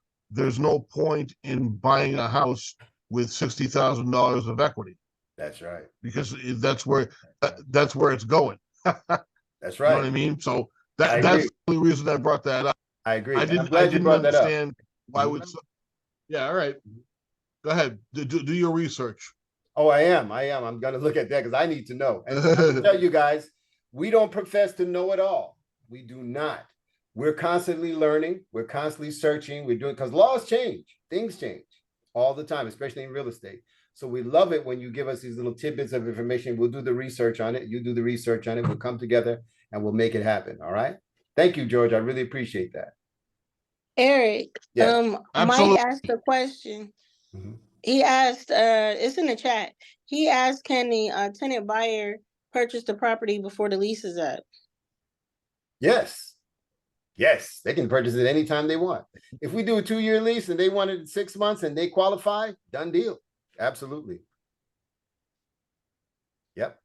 point in buying a house with $60,000 of equity, That's right. because that's where it's going. That's You know what I right. mean? So I that's agree. the only reason I brought that up. I agree. I And I'm didn't glad you brought that up. understand why would. Yeah, all right. Go ahead. Do your research. Oh, I am. I'm going to look at that because I need to know. And I'll tell you guys, we don't profess to know it all. We do not. We're constantly learning. We're constantly searching. We're doing, because laws change, things change all the time, especially in real estate. So we love it when you give us these little tidbits of information. We'll do the research on it. You do the research on it. We'll come together and we'll make it happen. All right. Thank you, George. I really appreciate that. Eric, Yes. Absolutely. Mike asked a question. Mhm. He asked, it's in the chat. He asked, can the tenant buyer purchase the property before the lease is up? Yes. Yes. They can purchase it anytime they want. If we do a 2-year lease and they wanted 6 months and they qualify, done deal. Absolutely. Yep.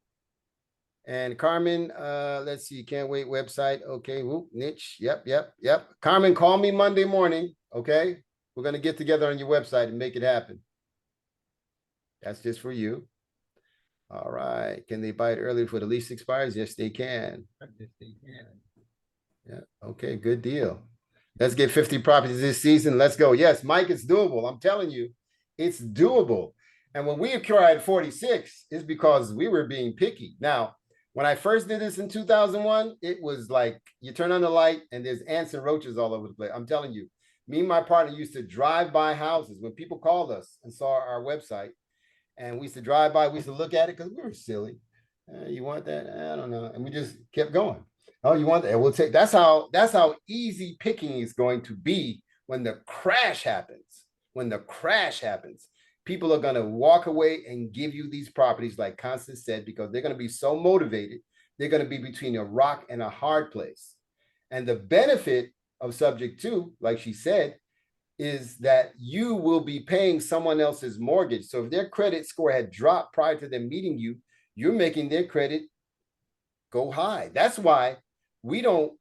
And Carmen, let's see, can't wait website. Okay, whoop, niche. Yep. Carmen, call me Monday morning. Okay. We're going to get together on your website and make it happen. That's just for you. All right. Can they buy it early before the lease expires? Yes, they can. Yes, they can. Yeah. Okay, good deal. Let's get 50 properties this season. Let's go. Yes, Mike, it's doable. I'm telling you, it's doable. And when we acquired 46, it's because we were being picky. Now, when I first did this in 2001, it was like you turn on the light and there's ants and roaches all over the place. I'm telling you, me and my partner used to drive by houses when people called us and saw our website. And we used to drive by, we used to look at it because we were silly. You want that? I don't know. And we just kept going. Oh, you want that? We'll take. That's how easy picking is going to be when the crash happens. When the crash happens, people are going to walk away and give you these properties, like Constance said, because they're going to be so motivated. They're going to be between a rock and a hard place. And the benefit of subject 2, like she said, is that you will be paying someone else's mortgage. So if their credit score had dropped prior to them meeting you, you're making their credit go high. That's why we don't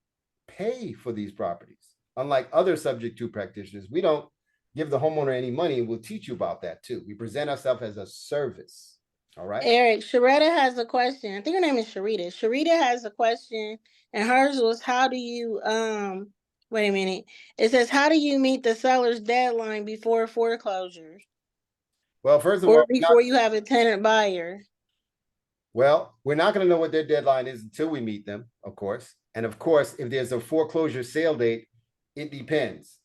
pay for these properties. Unlike other subject 2 practitioners, we don't give the homeowner any money, and we'll teach you about that too. We present ourselves as a service. All right. Eric, Sharetta has a question. I think her name is Sharita. Sharita has a question, and hers was, how do you wait a minute. It says, how do you meet the seller's deadline before foreclosure? Well, first of Or all, before you have a tenant buyer? well, we're not going to know what their deadline is until we meet them, of course. And of course, if there's a foreclosure sale date, it depends.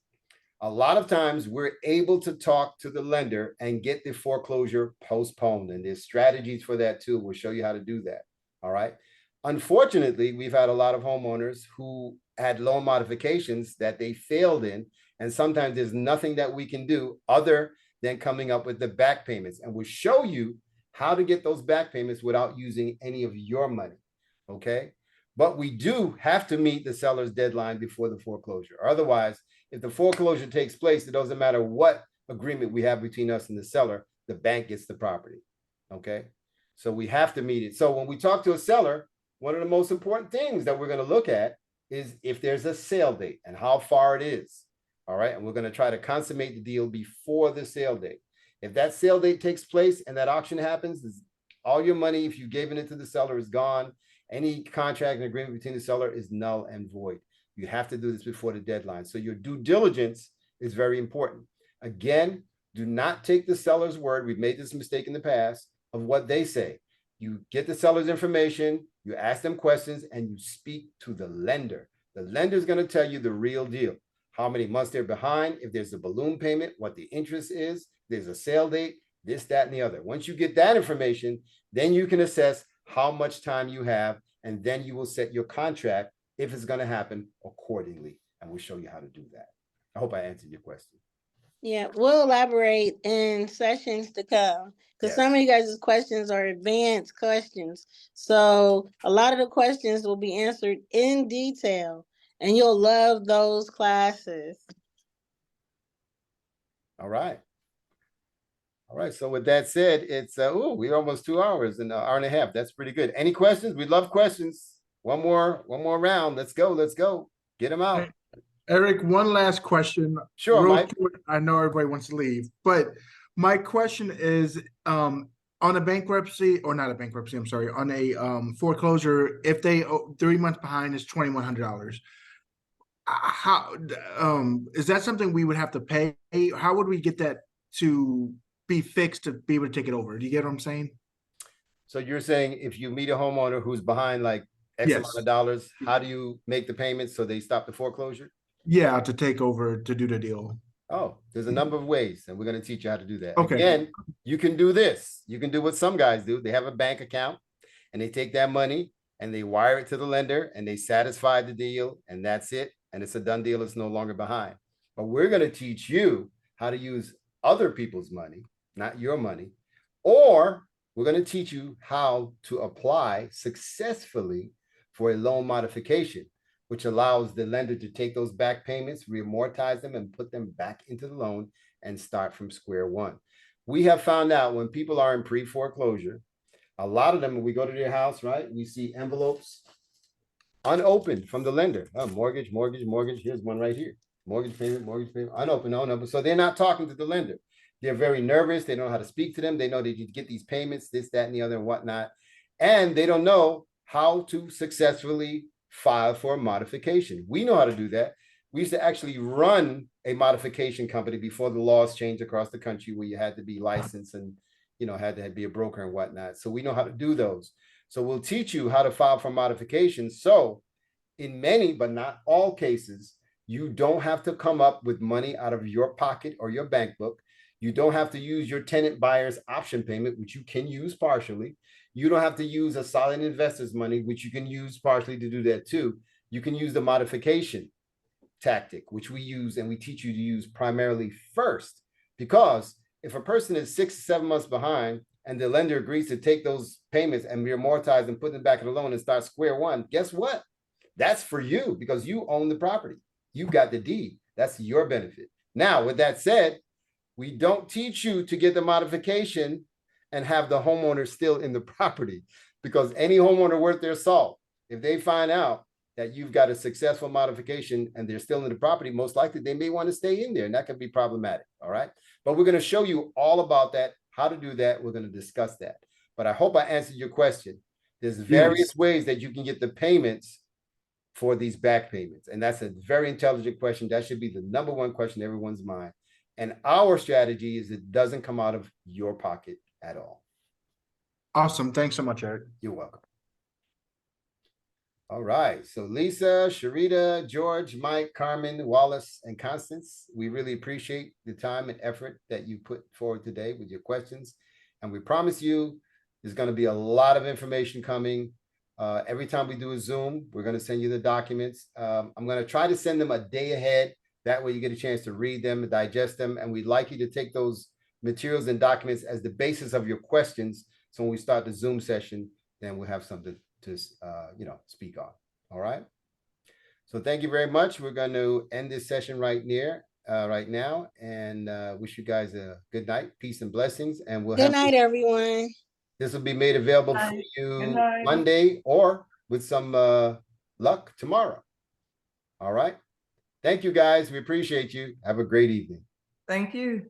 A lot of times we're able to talk to the lender and get the foreclosure postponed. And there's strategies for that too. We'll show you how to do that. All right. Unfortunately, we've had a lot of homeowners who had loan modifications that they failed in. And sometimes there's nothing that we can do other than coming up with the back payments. And we'll show you how to get those back payments without using any of your money. Okay. But we do have to meet the seller's deadline before the foreclosure. Otherwise, if the foreclosure takes place, it doesn't matter what agreement we have between us and the seller, the bank gets the property. Okay. So we have to meet it. So when we talk to a seller, one of the most important things that we're going to look at is if there's a sale date and how far it is. All right. And we're going to try to consummate the deal before the sale date. If that sale date takes place and that auction happens, all your money, if you've given it to the seller, is gone. Any contract and agreement between the seller is null and void. You have to do this before the deadline. So your due diligence is very important. Again, do not take the seller's word. We've made this mistake in the past of what they say. You get the seller's information, you ask them questions, and you speak to the lender. The lender is going to tell you the real deal. How many months they're behind, if there's a balloon payment, what the interest is, there's a sale date, this, that, and the other. Once you get that information, then you can assess how much time you have, and then you will set your contract if it's going to happen accordingly. And we'll show you how to do that. I hope I answered your question. Yeah, we'll elaborate in sessions to come, because some of you guys' questions are advanced questions. So a lot of the questions will be answered in detail, and you'll love those classes. All right. All right. So with that said, it's we're almost 2 hours and an hour and a half. That's pretty good. Any questions? We love questions. One more round. Let's go. Let's go. Get them out. Eric, one last question. Sure, Real Mike. quick. I know everybody wants to leave, but my question is, on a bankruptcy, or not a bankruptcy, I'm sorry, on a foreclosure, if they 3 months behind is $2,100. How is that something we would have to pay? How would we get that to be fixed to be able to take it over? Do you get what I'm saying? So you're saying if you meet a homeowner who's behind like X amount Yes. of dollars, how do you make the payments so they stop the foreclosure? Yeah, to take over to do the deal. Oh, there's a number of ways, and we're going to teach you how to do that. Okay. Again, you can do this. You can do what some guys do. They have a bank account and they take that money and they wire it to the lender and they satisfy the deal, and that's it. And it's a done deal. It's no longer behind. But we're going to teach you how to use other people's money, not your money, or we're going to teach you how to apply successfully for a loan modification, which allows the lender to take those back payments, reamortize them, and put them back into the loan and start from square one. We have found out when people are in pre-foreclosure, a lot of them, when we go to their house, right, we see envelopes unopened from the lender. Oh, mortgage. Here's one right here. Mortgage payment, unopened. So they're not talking to the lender. They're very nervous. They don't know how to speak to them. They know they need to get these payments, this, that, and the other, and whatnot. And they don't know how to successfully file for a modification. We know how to do that. We used to actually run a modification company before the laws changed across the country, where you had to be licensed and, you know, had to be a broker and whatnot. So we know how to do those. So we'll teach you how to file for modification. So in many, but not all cases, you don't have to come up with money out of your pocket or your bank book. You don't have to use your tenant buyer's option payment, which you can use partially. You don't have to use a solid investor's money, which you can use partially to do that too. You can use the modification tactic, which we use and we teach you to use primarily first. Because if a person is 6 to 7 months behind and the lender agrees to take those payments and reamortize and put them back in the loan and start square one, guess what? That's for you because you own the property. You got the deed. That's your benefit. Now, with that said, we don't teach you to get the modification and have the homeowner still in the property, because any homeowner worth their salt, if they find out that you've got a successful modification and they're still in the property, most likely they may want to stay in there, and that can be problematic. All right. But we're going to show you all about that, how to do that. We're going to discuss that. But I hope I answered your question. There's various ways that you can get the payments for these back payments. And that's a very intelligent question. That should be the number one question in everyone's mind. And our strategy is it doesn't come out of your pocket at all. Awesome. Thanks so much, Eric. You're welcome. All right. So Lisa, Sharita, George, Mike, Carmen, Wallace, and Constance, we really appreciate the time and effort that you put forward today with your questions. And we promise you there's going to be a lot of information coming. Every time we do a Zoom, we're going to send you the documents. I'm going to try to send them a day ahead. That way you get a chance to read them and digest them. And we'd like you to take those materials and documents as the basis of your questions. So when we start the Zoom session, then we'll have something to, speak on. All right. So thank you very much. We're going to end this session right now, and wish you guys a good night, peace and blessings. And we'll Good night, everyone. This will be made available for you Monday or with some luck tomorrow. All right. Thank you, guys. We appreciate you. Have a great evening. Thank you.